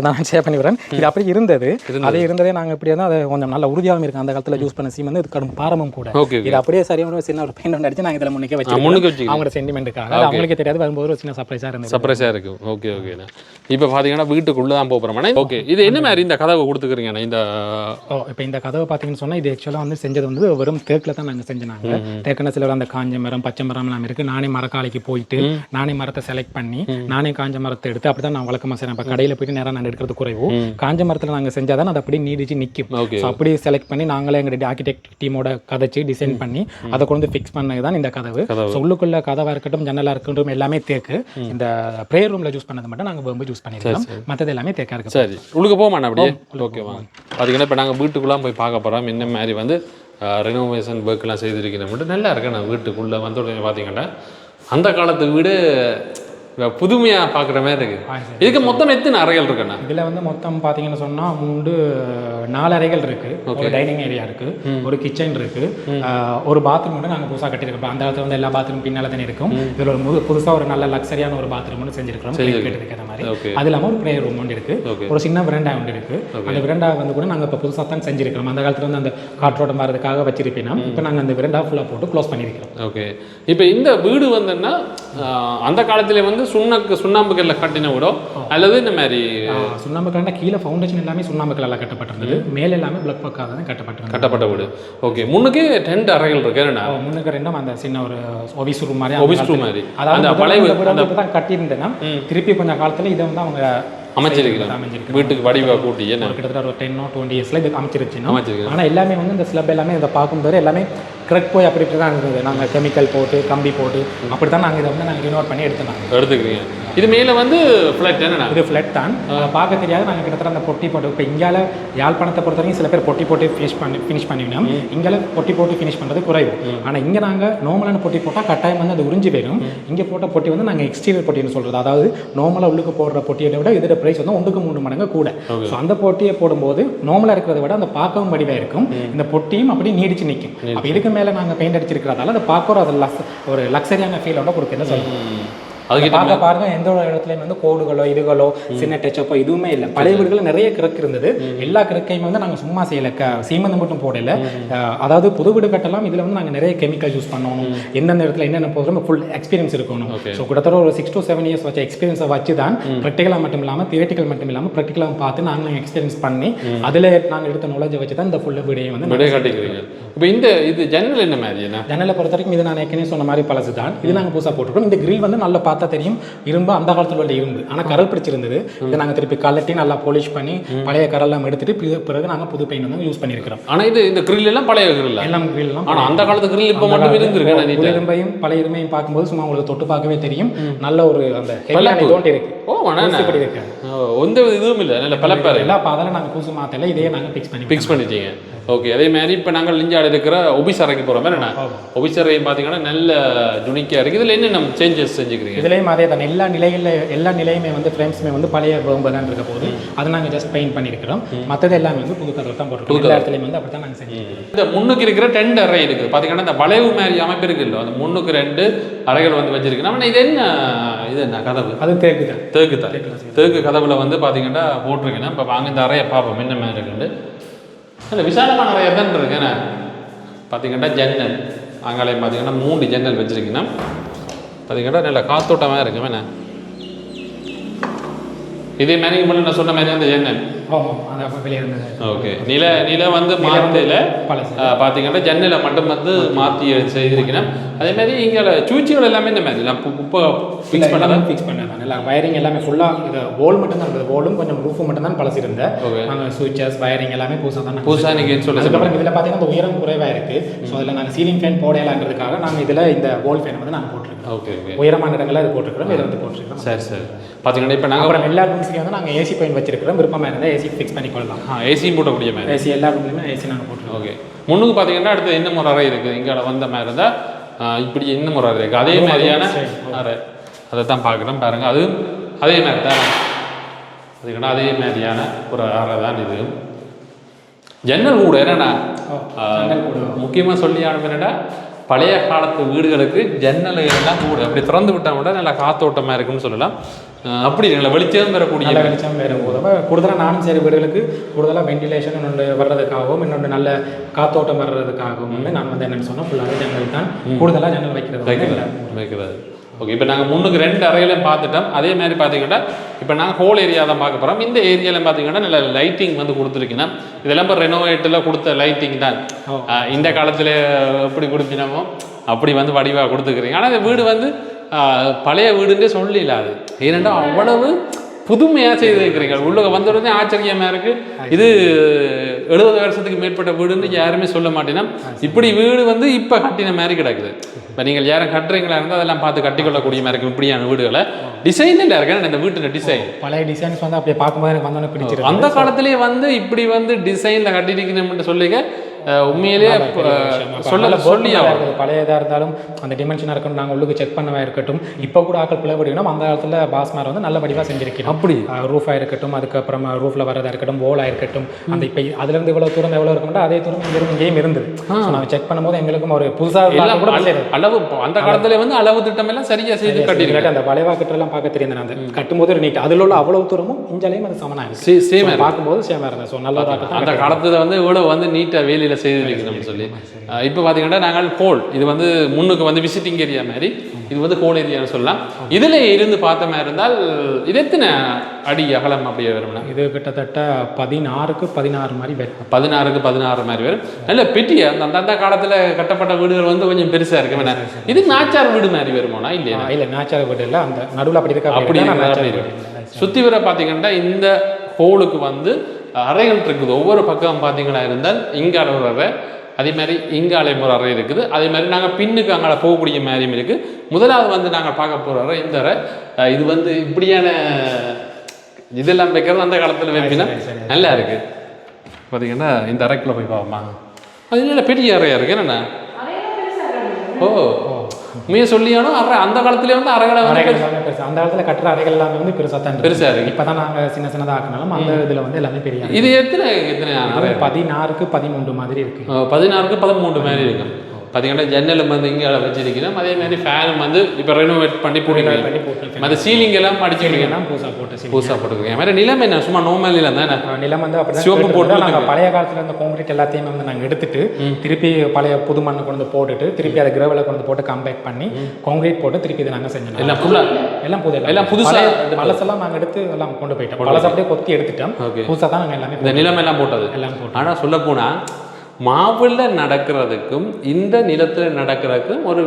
நான் ஷேர் பண்ணி வரேன். இது அப்படி இருந்தது, அதே இருந்ததே நாங்கள் எப்படி இருந்தால் அதை கொஞ்சம் நல்ல உறுதியாகவும் இருக்குது. அந்த காலத்தில் யூஸ் பண்ண சீம் வந்து இது கடும் பாரமும் கூட. இது அப்படியே சரியான சின்ன ஒரு பெயிண்ட் ஒன்று அடிச்சு நாங்கள் இதில் முன்னுக்கே வச்சு அவங்களோட சென்டிமெண்ட்டுக்காக அவங்களுக்கே தெரியாது வரும்போது ஒரு சின்ன சர்ப்ரைஸாக இருந்தது. சர்ப்ரைஸாக இருக்கும். ஓகே ஓகேண்ணா. இப்போ பார்த்தீங்கன்னா வீட்டுக்குள்ளே தான் போகிறோம். ஓகே இது என்ன மாதிரி இந்த கதவை கொடுத்துக்கிறீங்க இந்த இப்போ இந்த கதவை பார்த்தீங்கன்னு சொன்னால் இது ஆக்சுவலாக வந்து செஞ்சது வந்து வெறும் தேக்கில் தான் நாங்கள் செஞ்சாங்க. தேக்கின சில அந்த காஞ்ச மரம் பச்சை மரம் எல்லாம் இருக்குது. நானே மரக்காலைக்கு போயிட்டு நானே மரத்தை செலக்ட் பண்ணி நானே காஞ்ச மரத்தை எடுத்து அப்படி தான் நான் வழக்கமாக செய்கிறேன். இப்போ கடையில் போயிட்டு நேரம் நான் எடுக்கிறது குறைவும் காஞ்ச மரத்தில் நாங்கள் செஞ்சால் தான் அது அப்படியே நீடிச்சு நிற்கும். அப்படி செலக்ட் பண்ணி நாங்களே எங்களுடைய ஆர்கிடெக்ட் டீமோட கதைச்சு டிசைன் பண்ணி அதை கொண்டு ஃபிக்ஸ் பண்ணது தான் இந்த கதவு. உள்ளுக்குள்ள கதவாக இருக்கட்டும் ஜன்னலாக இருக்கட்டும் எல்லாமே தேக்கு. இந்த ப்ரேயர் ரூமில் யூஸ் பண்ணது மட்டும் நாங்கள் ரொம்ப யூஸ் பண்ணியிருக்கோம், மற்றது எல்லாமே தேக்கா இருக்கு. சரி உள்ளுக்கு போமாண்ணா அப்படியே. ஓகேவா பார்த்தீங்கன்னா இப்போ நாங்கள் வீட்டுக்குள்ளே போய் பார்க்க போகிறோம் என்ன மாதிரி வந்து ரெனோவேஷன் ஒர்க்லாம் செய்திருக்கணும் மட்டும் நல்லா இருக்கு. நான் வீட்டுக்குள்ளே வந்து உடனே பார்த்தீங்கன்னா அந்த காலத்து வீடு புதுமையாக பார்க்குற மாதிரி இருக்குது. இதுக்கு மொத்தம் எத்தனை அறைகள் இருக்குண்ணா? இதில் வந்து மொத்தம் பார்த்தீங்கன்னு சொன்னால் 4 அறைகள் இருக்குது. ஒரு டைனிங் ஏரியா இருக்குது, ஒரு கிச்சன் இருக்குது, ஒரு பாத்ரூம் கூட நாங்கள் புதுசாக கட்டியிருக்கோம். அந்த காலத்தில் வந்து எல்லா பாத்ரூம் பின்னால் தானே இருக்கும். இதில் ஒரு புதுசாக ஒரு நல்ல லக்ஸரியான ஒரு பாத்ரூம் ஒன்று செஞ்சிருக்கிறோம் கேட்டிருக்கிற மாதிரி. அது இல்லாமல் ஒரு ப்ரேயர் ரூம் ஒன்று இருக்குது, ஒரு சின்ன விரண்டா ஒன்று இருக்குது. அந்த விரண்டா வந்து கூட நாங்கள் இப்போ புதுசாக தான் செஞ்சிருக்கிறோம். அந்த காலத்தில் வந்து அந்த காற்றோட்டம் மாறதுக்காக வச்சிருப்பேன். இப்போ நாங்கள் அந்த விரண்டா ஃபுல்லாக போட்டு க்ளோஸ் பண்ணியிருக்கிறோம். ஓகே இப்போ இந்த வீடு வந்துன்னா அந்த காலத்தில் வந்து சுண்ணாம்பு கல்ல கட்டின வீடோ அல்லது இந்த மாதிரி சுண்ணாம்பு கல்ல கீழே ஃபவுண்டேஷன் எல்லாமே சுண்ணாம்பு கல்லால் கட்டப்பட்டிருந்தது, மேலே எல்லாமே பிளாக் பக்காக தான் கட்டப்பட்ட வீடு. ஓகே முன்னுக்கு 2 அறைகள் இருக்கு. முன்னுக்கு 2 அந்த சின்ன ஒரு ஆஃபீஸ் ரூம் மாதிரி அதாவது பழைய தான் கட்டியிருந்தேன்னா திருப்பி கொஞ்சம் காலத்தில் இதை வந்து அவங்க அமைச்சிருக்கலாம் வீட்டுக்கு வடிவாக கூட்டி கிட்டத்தட்ட ஒரு 10 or 20 இயர்ஸில் இது அமைச்சிருச்சு. ஆனால் எல்லாமே வந்து இந்த ஸ்லப் எல்லாமே இதை பார்க்கும்போது எல்லாமே கிரக் போய் அப்படி தான் இருந்தது. நாங்கள் கெமிக்கல் போட்டு கம்பி போட்டு அப்படி தான் நாங்கள் இதை வந்து நாங்கள் ரினோவேட் பண்ணி எடுத்துக்கிறீங்க. இது மேலே வந்து ஃப்ளட் என்ன இது ஃப்ளட் தான் பார்க்க தெரியாது. நாங்கள் கிட்டத்தட்ட அந்த பொட்டி போட்டு இப்போ இங்கால யாழ்ப்பாணத்தை பொறுத்த வரைக்கும் சில பேர் பொட்டி போட்டு ஃபினிஷ் பண்ணிவிடும். இங்கே பொட்டி போட்டு ஃபினிஷ் பண்ணுறது குறைவு. ஆனால் இங்கே நாங்கள் நார்மலான பொட்டி போட்டால் கட்டாயம் வந்து அது உறிஞ்சி போயிடும். இங்கே போட்ட பொட்டி வந்து நாங்கள் எக்ஸ்டீரியர் பொட்டின்னு சொல்கிறது, அதாவது நார்மலாக உள்ளுக்கு போடுற பொட்டியை விட இதோட ப்ரைஸ் வந்து 1-3 மடங்கு கூட. ஸோ அந்த பொட்டியை போடும்போது நார்மலாக இருக்கிறத விட அந்த பார்க்கவும் வடிவாக இருக்கும், இந்த பொட்டியும் அப்படியே நீடிச்சு நிற்கும். அப்போ இதுக்கு மேலே நாங்கள் பெயிண்ட் அடிச்சிருக்கிறதால அதை பார்க்குறோம் அது ஒரு லக்ஸரியான ஃபீலோட கொடுக்குன்னு சொல்லுவோம். அதுக்கிட்ட பார்க்க பாருங்க எந்த ஒரு இடத்துலையும் வந்து கோடுகளோ இதுகளோ சின்ன டச்சப்போ எதுவுமே இல்லை. பழைய வீடுகள் நிறைய கிழக்கு இருந்தது. எல்லா கிழக்கையும் வந்து நாங்கள் சும்மா செய்யலை, சீமந்தம் மட்டும் போடல. அதாவது புது வீடு கட்டலாம், இதில் வந்து நாங்கள் நிறைய கெமிக்கல் யூஸ் பண்ணணும், எந்தெந்த இடத்துல என்னென்ன போகிறோம் ஃபுல் எக்ஸ்பீரியன்ஸ் இருக்கணும். ஸோ கிட்டத்தட்ட ஒரு 6 to 7 years வச்ச எக்ஸ்பீரியன்ஸை வச்சு தான் ப்ராக்டிக்கலாக மட்டும் இல்லாமல் தியேட்டிக்கல் மட்டும் இல்லாமல் ப்ராக்டிக்கலாக பார்த்து நாங்கள் எக்ஸ்பீரியன்ஸ் பண்ணி அதில் நாங்கள் எடுத்த நாலேஜை வச்சு தான் இந்த ஃபுல் வீடையை வந்து கட்டிக்கிறீங்க. இப்போ இது ஜன்னல் என்ன மாதிரி? ஜன்னலை பொறுத்த வரைக்கும் இது நான் ஏற்கனவே சொன்ன மாதிரி பழசு தான். இது நாங்கள் புதுசாக போட்டிருக்கோம். இந்த கிரில் வந்து நல்லா பார்த்தா தெரியும் இரும்பு, அந்த காலத்தில் உள்ள இரும்பு, ஆனால் கரல் பிடிச்சிருந்தது. இதை நாங்கள் திருப்பி கலட்டி நல்லா பாலிஷ் பண்ணி பழைய கரெல்லாம் எடுத்துட்டு பிறகு நாங்கள் புது பெயிண்ட் வந்து யூஸ் பண்ணியிருக்கிறோம். ஆனால் இந்த கிரில் எல்லாம் பழைய கிரில் எல்லாம் கிரில் எல்லாம். ஆனால் அந்த காலத்து கிரில் இப்போ மட்டும் இருந்திருக்கு. இரும்பையும் பழைய இரும்பையும் பார்க்கும்போது சும்மா உங்களுக்கு தொட்டு பார்க்கவே தெரியும் நல்ல ஒரு அந்த தோண்டி இருக்கு. எந்த இதுவும் இல்லை, நல்ல பலப்பேர் இல்லை. அப்போ அதெல்லாம் நாங்கள் புதுசு மாற்றல, இதையே நாங்கள் ஃபிக்ஸ் பண்ணிட்டீங்க. ஓகே. அதே மாதிரி இப்போ நாங்கள் லிஞ்சாடு இருக்கிற ஒபிசரைக்கு போகிற மாதிரி என்ன ஒபிசரையும் பார்த்தீங்கன்னா நல்ல ஜுனிக்காக இருக்குது. இதில் என்ன நம்ம சேஞ்சஸ் செஞ்சுக்கிறீங்க? இதுலேயும் அதே தான். எல்லா நிலையுமே வந்து ஃப்ரேம்ஸுமே வந்து பழைய ரொம்ப தான் இருக்க போது அதை நாங்கள் ஜஸ்ட் பெயிண்ட் பண்ணியிருக்கிறோம். மற்றது எல்லாமே வந்து புது கலர் தான் போட்டுருக்கோம். எல்லா இடத்துலையும் வந்து அப்படி தான் நாங்கள் செஞ்சுருக்கோம். இந்த முன்னுக்கு இருக்கிற 2 அறை இருக்குது பார்த்தீங்கன்னா இந்த வளைவு மாதிரி அமைப்பு இருக்குல்ல, அந்த முன்னுக்கு 2 அறைகள் வந்து வச்சிருக்கு. நம்ம இது என்ன கதவு? அது தேக்கு கதவுல வந்து பார்த்தீங்கன்னா போட்டிருக்கேன். இப்போ வாங்க இந்த அறையை பார்ப்போம் என்ன மாதிரி இருக்குன்னு. இல்லை விசாலமான அறையாக தான் இருக்கு. என்ன பார்த்தீங்கன்னா ஜன்னல் அங்காலையும் பார்த்தீங்கன்னா 3 ஜன்னல் வச்சுருக்கீங்கன்னா பார்த்தீங்கன்னா நல்ல காத்தோட்டமாக இருக்குமே. என்ன இதே மாதிரி மட்டும் நான் சொன்ன மாதிரி அந்த ஜன்னல் ஓகே நில வந்து மாற்றையில் பார்த்தீங்கன்னா ஜன்னலை மட்டும் வந்து மாற்றி செய்திருக்கேன். அதே மாதிரி இங்கே சூழ்ச்சிகள் எல்லாமே இந்த மாதிரி நான் இப்போ ஃபிக்ஸ் பண்ணதான் இல்லை. வயரிங் எல்லாமே ஃபுல்லாக இது வோல் மட்டும் தான் இருக்குது. வோலும் கொஞ்சம் ரூஃபும் மட்டும் தான் பழசிருந்தேன். நாங்கள் சுவிட்சஸ் வயரிங் எல்லாமே புதுசாக நீங்கள் சொல்லி. அதுக்கப்புறம் இதில் பார்த்தீங்கன்னா இந்த உயரம் குறைவாக இருக்குது. ஸோ அதில் நாங்கள் சீலிங் ஃபேன் போடலாங்கிறதுக்காக நாங்கள் இதில் இந்த வோல் ஃபேன் வந்து நாங்கள் போட்டிருக்கோம். ஓகே உயரமான இடங்களில் அது போட்டிருக்கிறோம். இதை வந்து போட்டிருக்கோம். சரி பார்த்தீங்கன்னா இப்போ நாங்கள் அப்புறம் எல்லா ரூம்ஸ்லையும் வந்து நாங்கள் ஏசி பெயிண்ட் வச்சிருக்கிறோம். விருப்பமாக இருந்தால் ஏசி ஃபிக்ஸ் பண்ணிக்கொள்ளலாம். ஏசியும் போட்டக்கூடிய மாதிரி ஏசி எல்லா ரூம்லையுமே ஏசி நாங்கள் போட்டுருக்கோம். ஓகே. முன்னுக்கு பார்த்தீங்கன்னா அடுத்து என்ன முறை இருக்குது இங்கே வந்த மாதிரி இருந்தால் இப்படி என்ன முறை இருக்குது அதே மாதிரியான அறை அதை தான் பார்க்குறோம் பாருங்க. அது அதே மாதிரி தான் அதுக்குன்னா அதே மாதிரியான ஒரு அறை தான் இது. ஜன்னல் கூட என்னென்னா முக்கியமாக சொல்லி ஆனது என்னென்னா பழைய காலத்து வீடுகளுக்கு ஜன்னல் எல்லாம் கூட அப்படி திறந்து விட்டால் கூட நல்லா காத்தோட்டமாக இருக்குன்னு சொல்லலாம். அப்படி நல்லா வெளிச்சம் பெறக்கூடிய வெளிச்சம் வேறும் போது கூடுதலாக நானும் சரி வீடுகளுக்கு கூடுதலாக வெண்டிலேஷன் இன்னொன்று வர்றதுக்காகவும் இன்னொன்று நல்ல காத்தோட்டம் வர்றதுக்காகவும் வந்து நான் வந்து என்னென்னு சொன்னால் ஃபுல்லாக ஜன்னல் தான் கூடுதலாக ஜன்னல் வைக்கிறது. ஓகே. இப்போ நாங்கள் முன்னுக்கு 2 அறைகளையும் பார்த்துட்டோம். அதே மாதிரி பார்த்தீங்கன்னா இப்போ நாங்கள் ஹோல் ஏரியா தான் பார்க்க போகிறோம். இந்த ஏரியாவில் பார்த்தீங்கன்னா நல்ல லைட்டிங் வந்து கொடுத்துருக்கீங்கன்னா இதெல்லாம் இப்போ ரெனோவேட்டில் கொடுத்த லைட்டிங் தான். இந்த காலத்தில் எப்படி கொடுப்பினமோ அப்படி வந்து வடிவாக கொடுத்துக்கிறீங்க. ஆனால் இந்த வீடு வந்து பழைய வீடுன்றே சொல்லிடாது. ஏனென்றா அவ்வளவு புதுமையாக செய்து இருக்கிறீங்க. உள்ள வந்த உடனே ஆச்சரியமாக இருக்குது. இது 70 வருஷத்துக்கு மேற்பட்ட வீடுன்னு யாருமே சொல்ல மாட்டேன்னா இப்படி வீடு வந்து இப்போ கட்டின மாதிரி கிடக்குது. இப்போ நீங்கள் யாரும் கட்டுறீங்களா இருந்தால் அதெல்லாம் பார்த்து கட்டிக்கொள்ளக்கூடிய மாதிரி இருக்கும். இப்படியான வீடுகளை டிசைன் இல்லை இருக்கேன் இந்த வீட்டோட டிசைன் பழைய டிசைன்ஸ் வந்து அப்படியே பார்க்கும்போது எனக்கு வந்தோன்னு பிடிச்சிருக்கு. அந்த காலத்திலேயே வந்து இப்படி வந்து டிசைனில் கட்டிருக்கணும்னு சொல்லிங்க உண்மையிலேயே சொல்லி பழையதாக இருந்தாலும் அந்த டிமென்ஷனாக இருக்கட்டும் நாங்கள் உள்ளுக்கு செக் பண்ணவா இருக்கட்டும் இப்போ கூட ஆக்கள் பிள்ளைபடிக்கணும். அந்த காலத்தில் பாஸ்மார் வந்து நல்ல வடிவாக செஞ்சிருக்கணும். அப்படி ரூஃபாக இருக்கட்டும் அதுக்கப்புறம் ரூஃபில் வரதாக இருக்கட்டும் போலாக இருக்கட்டும் அந்த இப்போ அதுலேருந்து இவ்வளோ தூரம் எவ்வளோ இருக்கும்னா அதே தூரம் இங்கேயும் இருந்தது. நாங்கள் செக் பண்ணும்போது எங்களுக்கும் ஒரு புதுசாக அளவு அந்த காலத்தில் வந்து அளவு திட்டம் எல்லாம் சரியாக செய்து கட்டிருக்காட்டு. அந்த வளைவா கட்டெல்லாம் பார்க்க தெரியுது. அந்த கட்டும்போது ஒரு நீட் அதில் உள்ள அவ்வளவு தூரமும் இஞ்சாலையும் அது சமனாக சேம் பார்க்கும்போது சேமாக இருந்தது. ஸோ நல்லா அந்த காலத்தில் வந்து இவ்வளோ வந்து நீட்டாக வேலையில் செய்திருக்கணும்னு சொல்லி இப்போ பார்த்தீங்கன்னா நாங்கள் ஹோல் இது வந்து முன்னுக்கு வந்து விசிட்டிங் ஏரியா மாதிரி இது வந்து ஹோல் ஏரியான்னு சொல்லலாம். இதில் இருந்து பார்த்த மாதிரி இருந்தால் இது எத்தனை அடி அகலம் அப்படியே வரும்னா இது கிட்டத்தட்ட 16க்கு 16 மாதிரி வரும். 16க்கு 16 மாதிரி வரும். நல்ல பெட்டியா அந்த காலத்தில் கட்டப்பட்ட வீடுகள் வந்து கொஞ்சம் பெருசாக இருக்கு. வேணா இது நாச்சார் வீடு மாதிரி வருமோனா இல்லையா? இல்லை நாச்சார் வீடு இல்லை. அந்த நடுவில் அப்படி இருக்கா அப்படி சுற்றி வர பார்த்தீங்கன்னா இந்த ஹோலுக்கு வந்து அறைகள் இருக்குது. ஒவ்வொரு பக்கம் பார்த்தீங்கன்னா இருந்தால் இங்கால ஒரு அறை அதே மாதிரி இங்காலை ஒரு அறை இருக்குது. அதே மாதிரி நாங்கள் பின்னுக்கு அங்கே போகக்கூடிய மாதிரியும் இருக்குது. முதலாவது வந்து நாங்கள் பார்க்க போகிற அறை இந்த அறை. இது வந்து இப்படியான இதெல்லாம் வைக்கிறது அந்த காலத்தில் வைப்பினா நல்லா இருக்குது. பார்த்தீங்கன்னா இந்த அறைக்குள்ளே போய் பார்ப்போமா அது நல்ல பெரிய அறையாக இருக்குது. என்னென்ன உண்மையை சொல்லியானோ அந்த காலத்துல வந்து அறைகளை பெருசு. அந்த காலத்தில் கட்டுற அறைகள் எல்லாமே வந்து பெருசாக தான் பெருசாக இருக்குது. இப்போ தான் நாங்கள் சின்ன சின்னதாக ஆக்கினாலும் அந்த இதில் வந்து எல்லாமே பெரிய. இது எத்தனை 16க்கு 13 மாதிரி இருக்குது. 16க்கு 13 மாதிரி இருக்கு. பார்த்தீங்கன்னா ஜன்னலும் வந்து இங்கே வச்சிருக்கணும். அதே மாதிரி ஃபேனும் வந்து இப்போ ரெனோவேட் பண்ணி போட்டுருக்கீங்க. மற்ற சீலிங் எல்லாம் அடிச்சிருக்கீங்கன்னா பூசா போட்டுருக்கீங்க. மாதிரி நிலம் என்ன சும்மா நார்மல் நிலம் தான். நிலம் வந்து அப்படி சிவப்பு போட்டு நாங்கள் பழைய காலத்தில் இருந்த கான்கிரீட் எல்லாத்தையும் வந்து நாங்கள் எடுத்துட்டு திருப்பி பழைய புது மண்ணை கொண்டு போட்டுட்டு திருப்பி அதை கிரேவலை கொண்டு போட்டு கம்பேக்ட் பண்ணி கான்கிரீட் போட்டு திருப்பி இதை நாங்கள் செஞ்சோம். எல்லாம் ஃபுல்லாக எல்லாம் புதுசாக பழசெல்லாம் நாங்கள் எடுத்து எல்லாம் கொண்டு போயிட்டோம். பழசை அப்படியே கொத்தி எடுத்துட்டோம். புதுசாக தான் நாங்கள் எல்லாமே இந்த நிலம் எல்லாம் போட்டது எல்லாம் போட்டோம். ஆனால் சொல்ல போனால் மாவுல நடக்கிறதுக்கும் இந்த நிலத்தில் நடக்கிறதுக்கும் ஒரு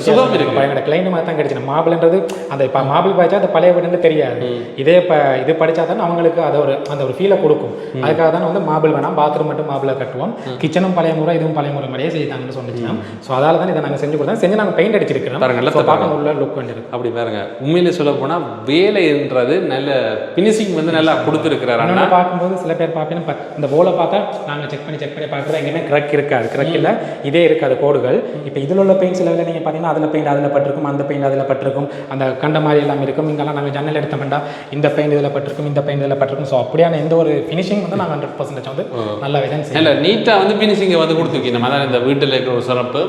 சுகம் இருக்கு. எங்களோட கிளைண்ட் மாதிரி தான் கிடைச்சிடும். மாபிள்ன்றது அந்த இப்போ மாபிள் படித்தா அது பழைய வீடுன்னு தெரியாது. இதே இப்போ இது படித்தா தான் அவங்களுக்கு அதை ஒரு ஃபீலை கொடுக்கும். அதுக்காக தான் வந்து மாபிள் வேணாம், பாத்ரூம் மட்டும் மாபிளை கட்டுவோம், கிச்சனும் பழைய முறை இதுவும் பழைய முறை மாதிரியே செய்தாங்கன்னு சொன்னிச்சுன்னா. ஸோ அதால தான் இதை நாங்கள் செஞ்சு கொடுத்தோம். செஞ்சு நாங்கள் பெயிண்ட் அடிச்சிருக்கிறோம். பார்க்க உள்ள லுக் வேண்டியிருக்கு. அப்படி பாருங்க, உண்மையிலே சொல்ல போனால் வேலைன்றது நல்ல ஃபினிஷிங் வந்து நல்லா கொடுத்துருக்கிறாரு. பார்க்கும்போது சில பேர் பார்ப்பீங்கன்னா இந்த போலை பார்த்தா நாங்கள் செக் பண்ணி பார்க்குறது எங்கேயுமே கிரக் இருக்காது. கிரக் இல்லை, இதே இருக்காது கோடுகள். இப்போ இதில் உள்ள பெயிண்ட்ஸ் லெவலில் நீங்கள் பார்த்தீங்கன்னா அதில் பெயிண்ட் அதில் பட்டிருக்கும், அந்த பெயிண்ட் அதில் பட்டிருக்கும், அந்த கண்ட மாதிரி எல்லாம் இருக்கும். இங்கெல்லாம் நாங்கள் ஜன்னல் எடுத்தோம்னா இந்த பெயிண்ட் இதில் பட்டிருக்கும், இந்த பெயிண்ட் இதில் பட்டிருக்கும். ஸோ அப்படியான எந்த ஒரு ஃபினிஷிங் வந்து நாங்கள் 100% வந்து நல்லா விதம் இல்லை நீட்டாக வந்து ஃபினிஷிங்கை வந்து கொடுத்துருக்கீங்க. நம்ம தான் இந்த வீட்டில் இருக்கிற ஒரு சிறப்பு.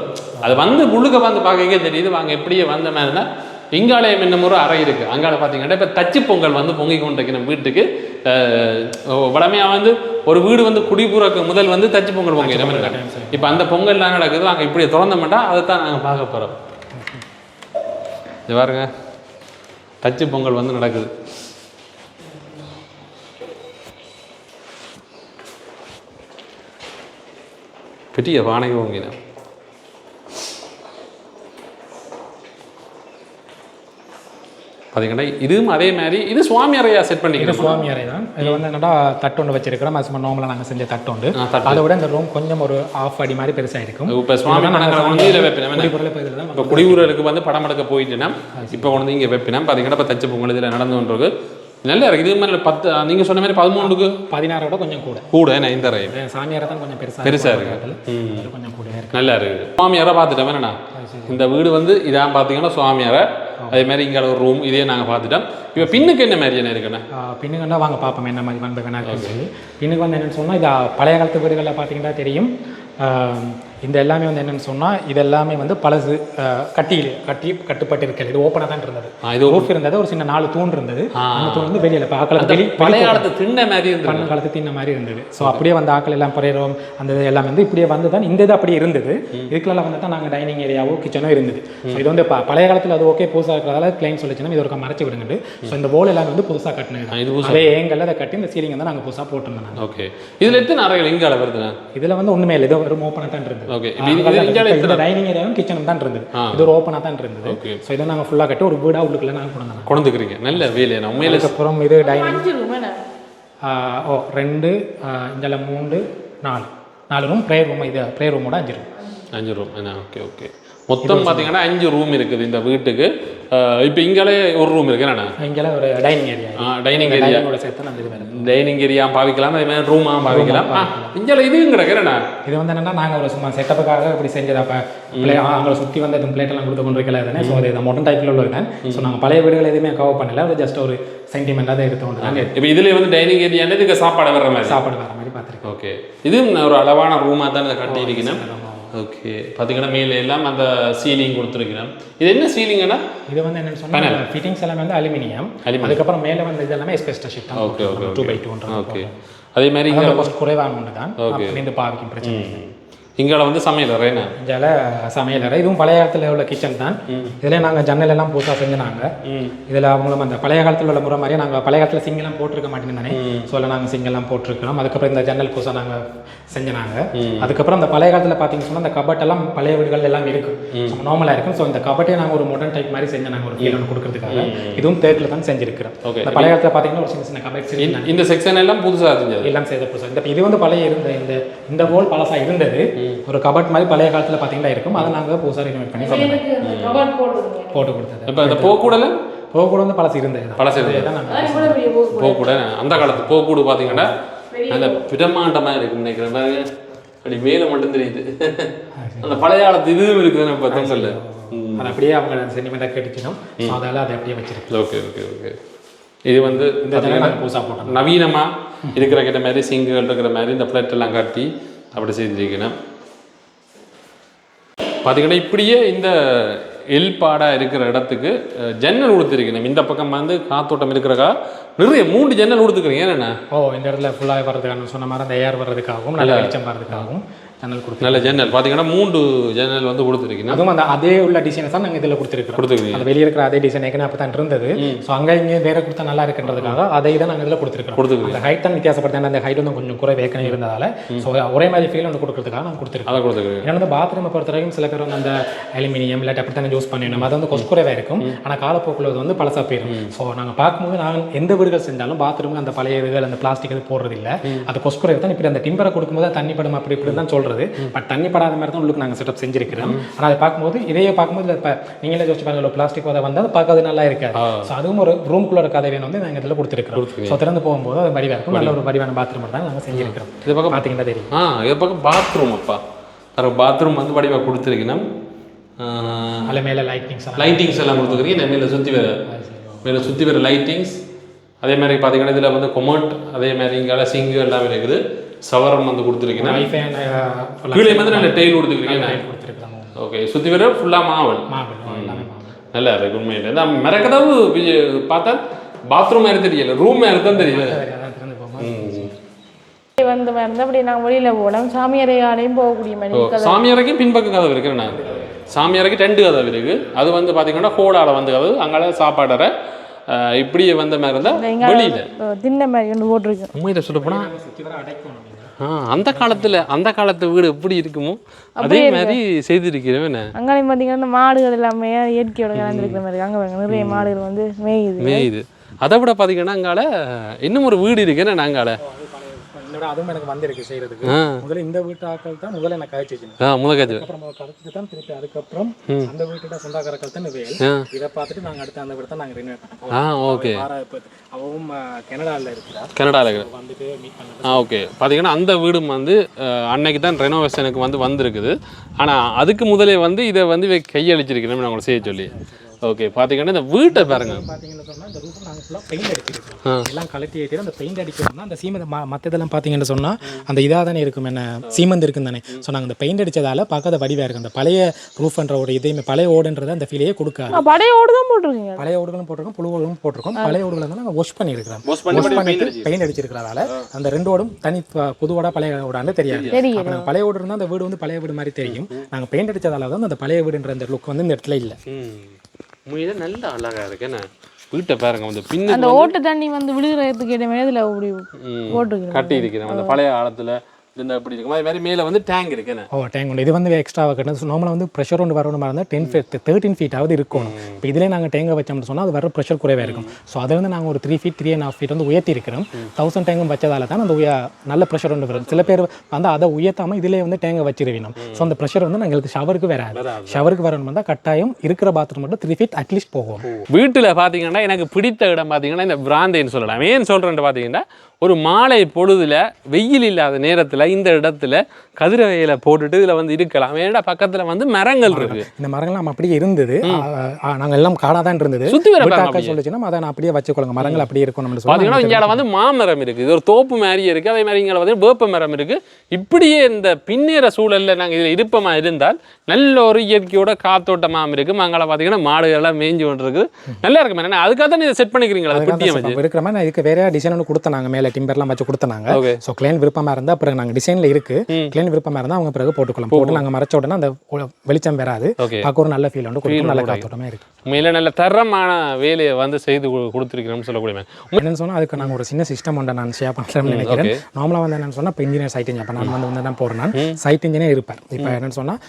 அது வந்து முழுக்க வந்து பார்க்கவே தெரியுது. வாங்க எப்படியே வந்த மாதிரினா இங்காலயம் என்ன முறை அறை இருக்குது. அங்கால பார்த்தீங்கன்னா இப்போ தச்சு பொங்கல் வந்து பொங்கி கொண்டிருக்கிற வீட்டுக்கு வடமையாக வந்து ஒரு வீடு வந்து குடிபுறக்கு முதல் வந்து தச்சு பொங்கல் பொங்கல். இப்போ அந்த பொங்கல்லாம் நடக்குது. நாங்கள் இப்படி திறந்தோம்னா அதை தான் நாங்கள் பார்க்க போகிறோம். இது பாருங்க, தச்சு பொங்கல் வந்து நடக்குது. பெரிய வாடகை பொங்கின பார்த்தீங்கன்னா இதுவும் அதே மாதிரி இது சுவாமி அறையா செட் பண்ணிக்கிறோம். சுவாமி அறை தான். இது வந்து என்னடா தட்டு ஒன்று வச்சிருக்கிறோம். அது சும்மா நார்மலாக நாங்கள் செஞ்ச தட்டு உண்டு. அதை விட இந்த ரூம் கொஞ்சம் ஒரு ஆஃப் அடி மாதிரி பெருசாக இருக்கும். இப்போ சுவாமி வந்து இதில் வைப்பினோம். இப்போ குடியூரலுக்கு வந்து படம் எடுக்க போயிட்டுனா இப்போ வந்து இங்கே வைப்பினோம். பார்த்தீங்கன்னா இப்போ தச்சு பொங்கல் இதில் நடந்து கொண்டிருக்கு. நல்லா இருக்குது. இது மாதிரி 10 நீங்கள் சொன்ன மாதிரி 13க்கு 16 கொஞ்சம் கூட என்ன இந்த அறை சாமியாரை தான் கொஞ்சம் பெருசாக இருக்குது. கொஞ்சம் கூட நல்லா இருக்குது. சுவாமியாரை பார்த்துட்டோம். என்னண்ணா இந்த வீடு வந்து இதான் பார்த்தீங்கன்னா சுவாமியாரை. அதே மாதிரி இங்கே ஒரு ரூம் இதே நாங்கள் பார்த்துட்டோம். இப்போ பின்னுக்கு என்ன மாதிரி என்ன இருக்குண்ணா? பின்னுக்குன்னா வாங்க பார்ப்போம் என்ன மாதிரி வந்து வேணாலும் சொல்லி. பின்னுக்கு வந்து என்னென்னு சொன்னால் இது பழைய காலத்து வீடுகளில் பார்த்தீங்கன்னா தெரியும். இந்த எல்லாமே வந்து என்னென்னு சொன்னால் இது எல்லாமே வந்து பழசு கட்டுப்பட்டு இருக்கல. இது ஓப்பனாக தான் இருந்தது. இது ஓஃப் இருந்தது. ஒரு சின்ன 4 தூண் இருந்தது. அந்த தூண் வந்து வெளியில் இப்போ ஆக்கள் பழைய காலத்து தின்ன மாதிரி பண்ண காலத்து தின்ன மாதிரி இருந்தது. ஸோ அப்படியே வந்து ஆக்கள் எல்லாம் பறையிறோம் அந்த எல்லாமே வந்து இப்படியே வந்து தான் இந்த இது அப்படியே இருந்தது. இதுக்குள்ள வந்து தான் நாங்கள் டைனிங் ஏரியாவோ கிச்சனோ இருந்தது. ஸோ இது வந்து பழைய காலத்தில் அது ஓகே புதுசாக இருக்கிறதால கிளைண்ட் சொல்லிச்சுன்னா இது ஒரு மறைச்சி விடுங்க. ஸோ இந்த போல் எல்லாமே வந்து புதுசாக கட்டினது. அதே ஏங்கல்ல அதை கட்டி இந்த சீலிங் வந்து நாங்கள் புதுசாக போட்டிருந்தோம். ஓகே, இதில் எத்தனை அறைகள் இங்கே வருதுண்ணா? இதில் வந்து ஒன்றுமே இல்லை. இது ஒரு ஓப்பனாக தான் இருந்தது. டைனிங் ஏரியாவும் கிச்சனும் தான் இருந்தது. இது ஒரு ஓப்பனாக தான் இருந்தது. ஸோ இதை நாங்கள் ஃபுல்லாக கட்டி ஒரு வீடாக உள்ளுக்குள்ள நாங்கள் கொண்டுக்கிறீங்க. நல்ல வேலை. உண்மையில அப்புறம் இது டைனிங் 2 இங்கே 3 4 ரூம் ப்ரேயர் ரூம். இது ப்ரேயர் ரூமோட 5 ரூம். Okay okay. மொத்தம் பார்த்தீங்கன்னா 5 ரூம் இருக்குது இந்த வீட்டுக்கு. இப்போ இங்கே ஒரு ரூம் இருக்கு. என்னண்ணா இங்கே ஒரு டைனிங் ஏரியா. டைனிங் ஏரியாவோட சேர்த்து நம்ம டைனிங் ஏரியா பாவிக்கலாம். அதே மாதிரி ரூமாக பாவிக்கலாம். இங்கே இதுவும் கிடக்குறேண்ணா. இது வந்து என்னன்னா நாங்கள் ஒரு சும்மா செட்டப்புக்காக இப்படி செஞ்சது. அப்போ அவங்களை சுற்றி வந்து எதுவும் பிளேட்டெல்லாம் கொடுத்து கொண்டு இருக்கல தானே. ஸோ அது மாடர்ன் டைப்பில் உள்ளது. ஸோ நாங்கள் பழைய வீடுகள் எதுவுமே கவர் பண்ணல. அது ஜஸ்ட் ஒரு சென்டிமெண்ட்டாக தான் எடுத்து கொண்டு. இப்போ இதில் வந்து டைனிங் ஏரியான்னு இதுக்கு சாப்பாடு வர மாதிரி பார்த்துருக்கேன். ஓகே, இதுவும் ஒரு அளவான ரூமாக தான் கட்டி இருக்கணும். ஓகே, பார்த்தீங்கன்னா மேலே எல்லாம் அந்த சீலிங் கொடுத்துருக்கிறேன். இது என்ன சீலிங்னா? இது வந்து என்னன்னு சொன்னால் ஃபிட்டிங்ஸ் எல்லாமே வந்து அலுமினியம். அதுக்கப்புறம் மேலே வந்து இதெல்லாமே asbestos sheet. Okay okay 2x2. Okay, அதே மாதிரி இங்கே குறைவான ஒன்று தான். இந்த பாவிக்கும் பிரச்சனை. இங்கே வந்து சமையல் அறை. இங்கே சமையல் அறை. இதுவும் பழைய காலத்தில் உள்ள கிச்சன் தான். இதில் நாங்கள் ஜன்னல் எல்லாம் புதுசாக செஞ்சுனாங்க. இதில் அவங்களும் அந்த பழைய காலத்தில் உள்ள முறை மாதிரியே நாங்கள் பழைய காலத்தில் சிங்கெல்லாம் போட்டிருக்க மாட்டேங்குதானே. ஸோ அதில் நாங்கள் சிங்கெல்லாம் போட்டிருக்கிறோம். அதுக்கப்புறம் இந்த ஜன்னல் புதுசாக நாங்கள் செஞ்சினாங்க. அதுக்கப்புறம் அந்த பழைய காலத்தில் பார்த்தீங்கன்னு சொன்னால் அந்த கபட்டெல்லாம் பழைய வீடுகள் எல்லாம் இருக்கும். நார்மலாக இருக்கும். ஸோ இந்த கபட்டே நாங்கள் ஒரு மாடர்ன் டைப் மாதிரி செஞ்சு நாங்கள் ஒரு ஃபீல் ஒன்று கொடுக்கறதுக்காக இதுவும் தேக்கில் தான் செஞ்சிருக்கிறோம். இந்த பழைய காலத்தில் பார்த்தீங்கன்னா ஒரு சின்ன சின்ன கபட் இந்த செக்ஷன் எல்லாம் புதுசாக செஞ்சது எல்லாம் செய்த புதுசாக. இந்த இது வந்து பழைய இருந்த இந்த ஹோல் பழசாக இருந்தது. ஒரு கபட் மாதிரி பழைய காலத்தில் பார்த்தீங்கன்னா இருக்கும். அதை நாங்கள் புதுசாக ரினோவேட் பண்ணி போட்டு கொடுத்தது. இப்போ அந்த போக்கூடல போக்கூட வந்து பழசு இருந்தது. போக்கூட அந்த காலத்து போக்கூடு பார்த்தீங்கன்னா அந்த பிரமாண்டமாக இருக்குன்னு நினைக்கிறேன். பாருங்க, அப்படி மேலே மட்டும் தெரியுது. அந்த பழைய காலத்து இதுவும் இருக்குதுன்னு இப்போ தொங்கல்ல அது அப்படியே அவங்க சென்டிமெண்ட்டாக கேட்டுக்கணும். அதால் அதை அப்படியே வச்சிருக்கு. Okay okay okay. இது வந்து இந்த புதுசாக போட்டோம். நவீனமாக இருக்கிற கிட்ட மாதிரி சிங்குகள் இருக்கிற மாதிரி இந்த பிளேட் எல்லாம் காட்டி அப்படி செய்திருக்கணும். பார்த்தீங்கன்னா இப்படியே இந்த எல்பாடாக இருக்கிற இடத்துக்கு ஜன்னல் கொடுத்துருக்கணும். இந்த பக்கம் வந்து காத்தோட்டம் இருக்கிறக்கா நிறைய 3 ஜன்னல் கொடுத்துக்கிறீங்க. என்னென்ன இந்த இடத்துல ஃபுல்லாக வர்றதுக்கான சொன்ன மாதிரி அந்த ஏர் வர்றதுக்காகவும் நல்ல வெளிச்சம் வர்றதுக்காகவும் ஜன்னல் கொடுத்து நல்ல ஜன்னல் பார்த்தீங்கன்னா 3 ஜன்னல் வந்து கொடுத்துருக்கீங்க. அதுவும் அந்த அதே உள்ள டிசைனை தான் நாங்கள் இதில் கொடுத்துருக்கோம். அந்த வெளியே இருக்கிற அதே டிசைன் ஏற்கனவே அப்போ தான் இருந்தது. ஸோ அங்கே இங்கே வேற கொடுத்தா நல்லா இருக்குன்றதுக்காக அதை தான் நாங்கள் இதில் கொடுத்துருக்கோம். அந்த ஹைட் தான் வித்தியாசப்படுத்த அந்த ஹைட் வந்து கொஞ்சம் குறை ஏற்கனவே இருந்ததால ஸோ ஒரே மாதிரி ஃபீல் வந்து கொடுக்கறதுக்காக நாங்கள் கொடுத்துருக்கோம். அதை கொடுத்துருக்கோம். ஏன்னா வந்து பாத்ரூமை பொறுத்த வரைக்கும் சில பேர் வந்து அந்த அலுமினியம் இல்லாட்டி அப்படி தானே யூஸ் பண்ணிடணும். அது வந்து கொஞ்சம் குறைவாக இருக்கும். ஆனால் காலப்போக்கில் வந்து பழசா போயிடும். ஸோ நாங்கள் பார்க்கும்போது நாங்கள் எந்த வீடுகள் செஞ்சாலும் பாத்ரூமுக்கு அந்த பழைய இதுகள் அந்த பிளாஸ்டிக் இது போடுறது இல்லை. அது கொஸ்குறை தான் இப்படி அந்த டிம்பரை கொடுக்கும்போது தண்ணி படம் அப்படி இப்படி தான் சொல்றது. பட் தண்ணி படாத மாதிரி தான் உள்ளுக்கு நாங்கள் செட்டப் செஞ்சிருக்கிறோம். ஆனால் அதை பார்க்கும்போது இதையே பார்க்கும்போது இப்போ நீங்களே யோசிச்சு பாருங்க பிளாஸ்டிக் அதை வந்து பார்க்கறது நல்லா இருக்காது. ஸோ அதுவும் ஒரு ரூம்குள்ள கதை வேணும் வந்து நாங்கள் இதில் கொடுத்துருக்கிறோம். ஸோ திறந்து போகும்போது அது வடிவாக இருக்கும். நல்ல ஒரு வடிவான பாத்ரூம் தான் நாங்கள் செஞ்சிருக்கிறோம். இது பக்கம் பார்த்தீங்கன்னா தெரியும். இது பக்கம் பாத்ரூம் அப்பா பாத்ரூம் வந்து வடிவாக கொடுத்துருக்கணும். அதில் மேலே லைட்டிங்ஸ் எல்லாம் கொடுத்துருக்கீங்க. மேலே சுற்றி வர லைட்டிங்ஸ் அதே மாதிரி பார்த்தீங்கன்னா இதில் வந்து கொமோட் அதே மாதிரி இங்கே சிங்கு எல்லாமே இருக்குது. சவரம் வந்து கொடுத்துருக்கீங்க. கீழே வந்து நல்ல டெயில் கொடுத்துருக்கீங்க. ஓகே சுற்றி வர ஃபுல்லாக மாவல் நல்லா இருக்கு. உண்மையில நான் மறக்கதாவு பார்த்தா பாத்ரூம் மாதிரி தெரியல, ரூம் மாதிரி தான் தெரியல. வந்து இருந்தால் அப்படி நாங்கள் வெளியில் போனோம். சாமியறையாலையும் போகக்கூடிய மாதிரி சாமியறைக்கும் பின்பக்க கதவு இருக்கிறேன். நான் சாமியறைக்கு 2 கதவு இருக்குது. அது வந்து பார்த்தீங்கன்னா கோடால வந்து கதவு அங்கால சாப்பாடற இப்படியே வந்த மாதிரி இருந்தால் வெளியில் தின்ன மாதிரி ஒன்று போட்டிருக்கு. உண்மையில சொல்ல போனால் அந்த காலத்து வீடு எப்படி இருக்குமோ அதே மாதிரி செய்திருக்கிறேன். அங்கே பார்த்தீங்கன்னா மாடுகள் எல்லாமே இயற்கையோட கலந்துருக்கிற மாதிரி அங்கே நிறைய மாடுகள் வந்து மேயுது. அதை விட பார்த்தீங்கன்னா அங்கால இன்னும் ஒரு வீடு இருக்குன்னு நாங்கால அதுவும் எனக்கு வந்திருக்கு செய்யறதுக்கு. முதல்ல இந்த வீட்டு ஆக்கள் தான் முதல்ல எனக்கு கழிச்சிச்சு. அப்புறம் கழிச்சிட்டு தான் திருப்பி அதுக்கப்புறம் அந்த வீட்டோட சொந்தக்காரர்கள் தான் வேல். இதை பார்த்துட்டு நாங்கள் அடுத்து அந்த வீட்டை தான் நாங்கள் ரினோவேட் பண்ணோம். ஓகே அவவும் கனடாவில் இருக்கிறா. வந்துட்டு மீட் பண்ண ஓகே பார்த்தீங்கன்னா அந்த வீடும் வந்து அன்னைக்கு தான் ரெனோவேஷனுக்கு வந்து வந்திருக்குது. ஆனால் அதுக்கு முதலே வந்து இதை வந்து கையளிச்சிருக்கிறேன் நான் உங்களை செய்ய சொல்லி. ஓகே பார்த்தீங்கன்னா இந்த வீட்டை பாருங்க. பார்த்தீங்கன்னு சொன்னால் இந்த ரூஃபை நாங்கள் ஃபுல்லாக பெயிண்ட் அடிச்சிருக்கோம். எல்லாம் கலட்டி ஆகிட்டு அந்த பெயிண்ட் அடிக்கிறோம்னா அந்த சீமெண்ட் மற்றதெல்லாம் பார்த்தீங்கன்னு சொன்னால் அந்த இதாக தானே இருக்கும். என்ன சீமெண்ட் இருக்குன்னு தானே. ஸோ நாங்கள் இந்த பெயிண்ட் அடித்ததால் பார்க்காத வடிவாக இருக்கும். அந்த பழைய ரூஃப்ன்ற ஒரு இதையுமே பழைய ஓடுன்றதை அந்த ஃபீலையே கொடுக்காது. பழைய ஓடு தான் போட்டிருக்கீங்க. பழைய ஓடுகளும் போட்டிருக்கோம், புழு ஓடுகளும் போட்டிருக்கோம். பழைய ஓடுகளை வந்து நாங்கள் வாஷ் பண்ணியிருக்கிறோம். வாஷ் பண்ணிட்டு பெயிண்ட் அடிச்சிருக்கிறதால அந்த 2 ஓடும் தனி புது ஓடா பழைய ஓடான்னு தெரியாது. அப்போ பழைய ஓடு இருந்தால் அந்த வீடு வந்து பழைய வீடு மாதிரி தெரியும். நாங்கள் பெயிண்ட் அடித்ததால தான் அந்த பழைய வீடுன்ற அந்த லுக் வந்து இந்த இடத்துல இல்லை. உண்மையில நல்ல அழகா இருக்கு. என்ன வீட்டை பாருங்க வந்து பின்ன அந்த ஓட்டு தண்ணி வந்து விழுகிறதுக்கு இடமே இதில் அப்படி போட்டு கட்டி இருக்கிறேன். அந்த பழைய காலத்துல இந்த எப்படி இருக்கும் அது மாதிரி மேலே வந்து டேங்க் இருக்கு. டேங்க் உண்டு. இது வந்து எக்ஸ்ட்ராவாக கட்டணும். நார்மலாக வந்து ப்ரெஷர் ஒன்று வரணும் இருந்தால் 13 ஃபீட்டாவது இருக்கணும். இப்போ இதிலே நாங்கள் டேங்கை வச்சோம்னு சொன்னால் அது வர ப்ரெஷர் குறைவாக இருக்கும். ஸோ அதை வந்து நாங்கள் ஒரு 3 ஃபீட் 3.5 ஃபீட் வந்து உயர்த்தி இருக்கிறோம். 1000 டேங்கும் வச்சதால தான் அந்த நல்ல ப்ரெஷர் ஒன்று வரும். சில பேர் வந்து அதை உயர்த்தாமல் இதிலே வந்து டேங்கை வச்சிருவினோம். ஸோ அந்த ப்ரெஷர் வந்து எங்களுக்கு ஷவருக்கு வராது. ஷவருக்கு வரணும் தான் கட்டாயம் இருக்கிற பாத்ரூம் மட்டும் 3 ஃபீட் அட்லீஸ்ட் போகும். வீட்டில் பார்த்தீங்கன்னா எனக்கு பிடித்த இடம் பார்த்தீங்கன்னா இந்த பிராந்தைன்னு சொல்லலாம். ஏன் சொல்கிறேன்னு பார்த்தீங்கன்னா ஒரு மாலை பொழுதுல வெயில் இல்லாத நேரத்தில் இந்த இடத்துல கதிரவையில போட்டுட்டு இதில் வந்து இருக்கலாம். ஏன்னா பக்கத்தில் வந்து மரங்கள் இருக்கு. இந்த மரங்கள்லாம் அப்படியே இருந்தது. நாங்கள் எல்லாம் காடாக தான் இருந்தது. சுற்றி வர சொல்லிச்சுன்னா அதை நான் அப்படியே வச்சுக்கொள்ளுங்க. மரங்கள் அப்படியே இருக்கும். நம்ம பார்த்தீங்கன்னா இங்கே வந்து மாமரம் இருக்குது. இது ஒரு தோப்பு மாதிரி இருக்குது. அதே மாதிரி இங்கே வந்து வேப்ப மரம் இருக்குது. இப்படியே இந்த பின்னேற சூழலில் நாங்கள் இதில் இருப்பமாக இருந்தால் நல்ல ஒரு இயற்கையோட காத்தோட்டமாக இருக்குது. அங்கே பார்த்தீங்கன்னா மாடுகள்லாம் மேய்ஞ்சி கொண்டு இருக்குது. நல்லா இருக்கும். ஏன்னா அதுக்காக தான் இதை செட் பண்ணிக்கிறீங்களா? அது குட்டியை வச்சு இருக்கிற மாதிரி இதுக்கு வேற டிசைன் ஒன்று கொடுத்தாங்க. மேலே டிம்பர்லாம் வச்சு கொடுத்தாங்க. ஸோ கிளைன் விருப்பமாக இருந்தால் அப்புறம் நாங்கள் டிசைனில் இருக்கு. கிளைன் விருப்பமாக இருந்தால் அவங்க பிறகு போட்டுக்கலாம். போட்டு நாங்கள் மறைச்ச உடனே அந்த வெளிச்சம் வராது. பார்க்க ஒரு நல்ல ஃபீல் வந்து கொடுக்கும். நல்ல காத்தோட்டமாக இருக்கு. உண்மையில நல்ல தரமான வேலையை வந்து செய்து கொடுத்துருக்கிறோம்னு சொல்லக்கூடிய என்னன்னு சொன்னால் அதுக்கு நாங்கள் ஒரு சின்ன சிஸ்டம் ஒன்று நான் ஷேர் பண்ணுறேன்னு நினைக்கிறேன். நார்மலாக வந்து என்னன்னு சொன்னால் இப்போ இன்ஜினியர் சைட் இன்ஜினியர் இப்போ நான் வந்து தான் போகிறேன். சைட் இன்ஜினியர் இருப்பேன். இப்போ என்னன்னு சொன்னால்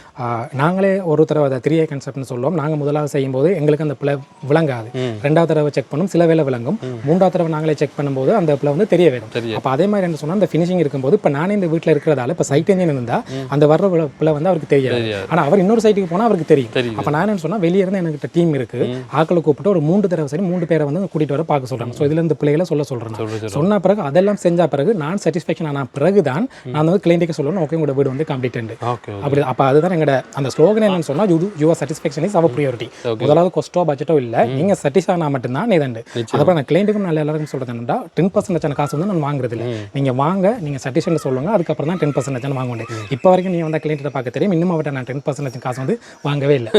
நாங்களே ஒரு தடவை அதை 3A கன்செப்ட்னு சொல்லுவோம். நாங்கள் முதலாவது செய்யும்போது எங்களுக்கு அந்த பிள்ளை விளங்காது. 2வது தடவை செக் பண்ணும், சில வேலை விளங்கும். 3வது தடவை நாங்களே செக் பண்ணும்போது அந்த பிள்ளை வந்து தெரிய வரும். அப்போ அதே மாதிரி என்ன சொன்னால் அந்த ஃபினிஷிங் இருக்கும்போது இப்போ நானே இந்த வீட்டில் இருக்கிறதால இப்போ சைட் இன்ஜினியர் இருந்தால் அந்த வர்ற பிள்ளை வந்து அவருக்கு தெரியாது. ஆனால் அவர் இன்னொரு சைட்டுக்கு போனால் அவருக்கு தெரியும். அப்போ நான் என்ன சொன்னால் வெளியே இருந்து எனக்கு டீம் இருக்கு. ஆக்களை கூப்பிட்டு ஒரு 3 தடவை சரி 3 பேரை வந்து கூட்டிட்டு வர பார்க்க சொல்றாங்க. ஸோ இதுல இந்த பிள்ளைகளை சொல்றேன். சொன்ன பிறகு அதெல்லாம் செஞ்ச பிறகு நான் சாட்டிஸ்ஃபேக்ஷன் ஆன பிறகுதான் நான் வந்து கிளைண்ட்டுக்கு சொல்லணும் ஓகே உங்களோட வீடு வந்து கம்ப்ளீட் அப்படி. அப்போ அதுதான் எங்களோட அந்த ஸ்லோகன் என்னன்னு சொன்னா your satisfaction is our priority. முதலாவது கொஸ்டோ பட்ஜெட்டோ இல்லை, நீங்க சாட்டிஸ்ஃபை ஆனால் மட்டும்தான் நீ தண்டு. அதுக்கப்புறம் நான் கிளைண்ட்டுக்கும் நல்ல எல்லாருக்கும் சொல்றது என்னன்னா 10% காசு வந்து வந்து நான் வாங்குறது இல்லை. நீங்கள் வாங்க, நீங்கள் சட்டிஷன் சொல்லுங்கள், அதுக்கப்புறம் தான் 10% வாங்க முடியும். இப்போ வரைக்கும் நீங்கள் வந்து கிளைண்ட்டை பார்க்க தெரியும், இன்னும் அவர்கிட்ட நான் 10% காசு வந்து வாங்கவே இல்லை.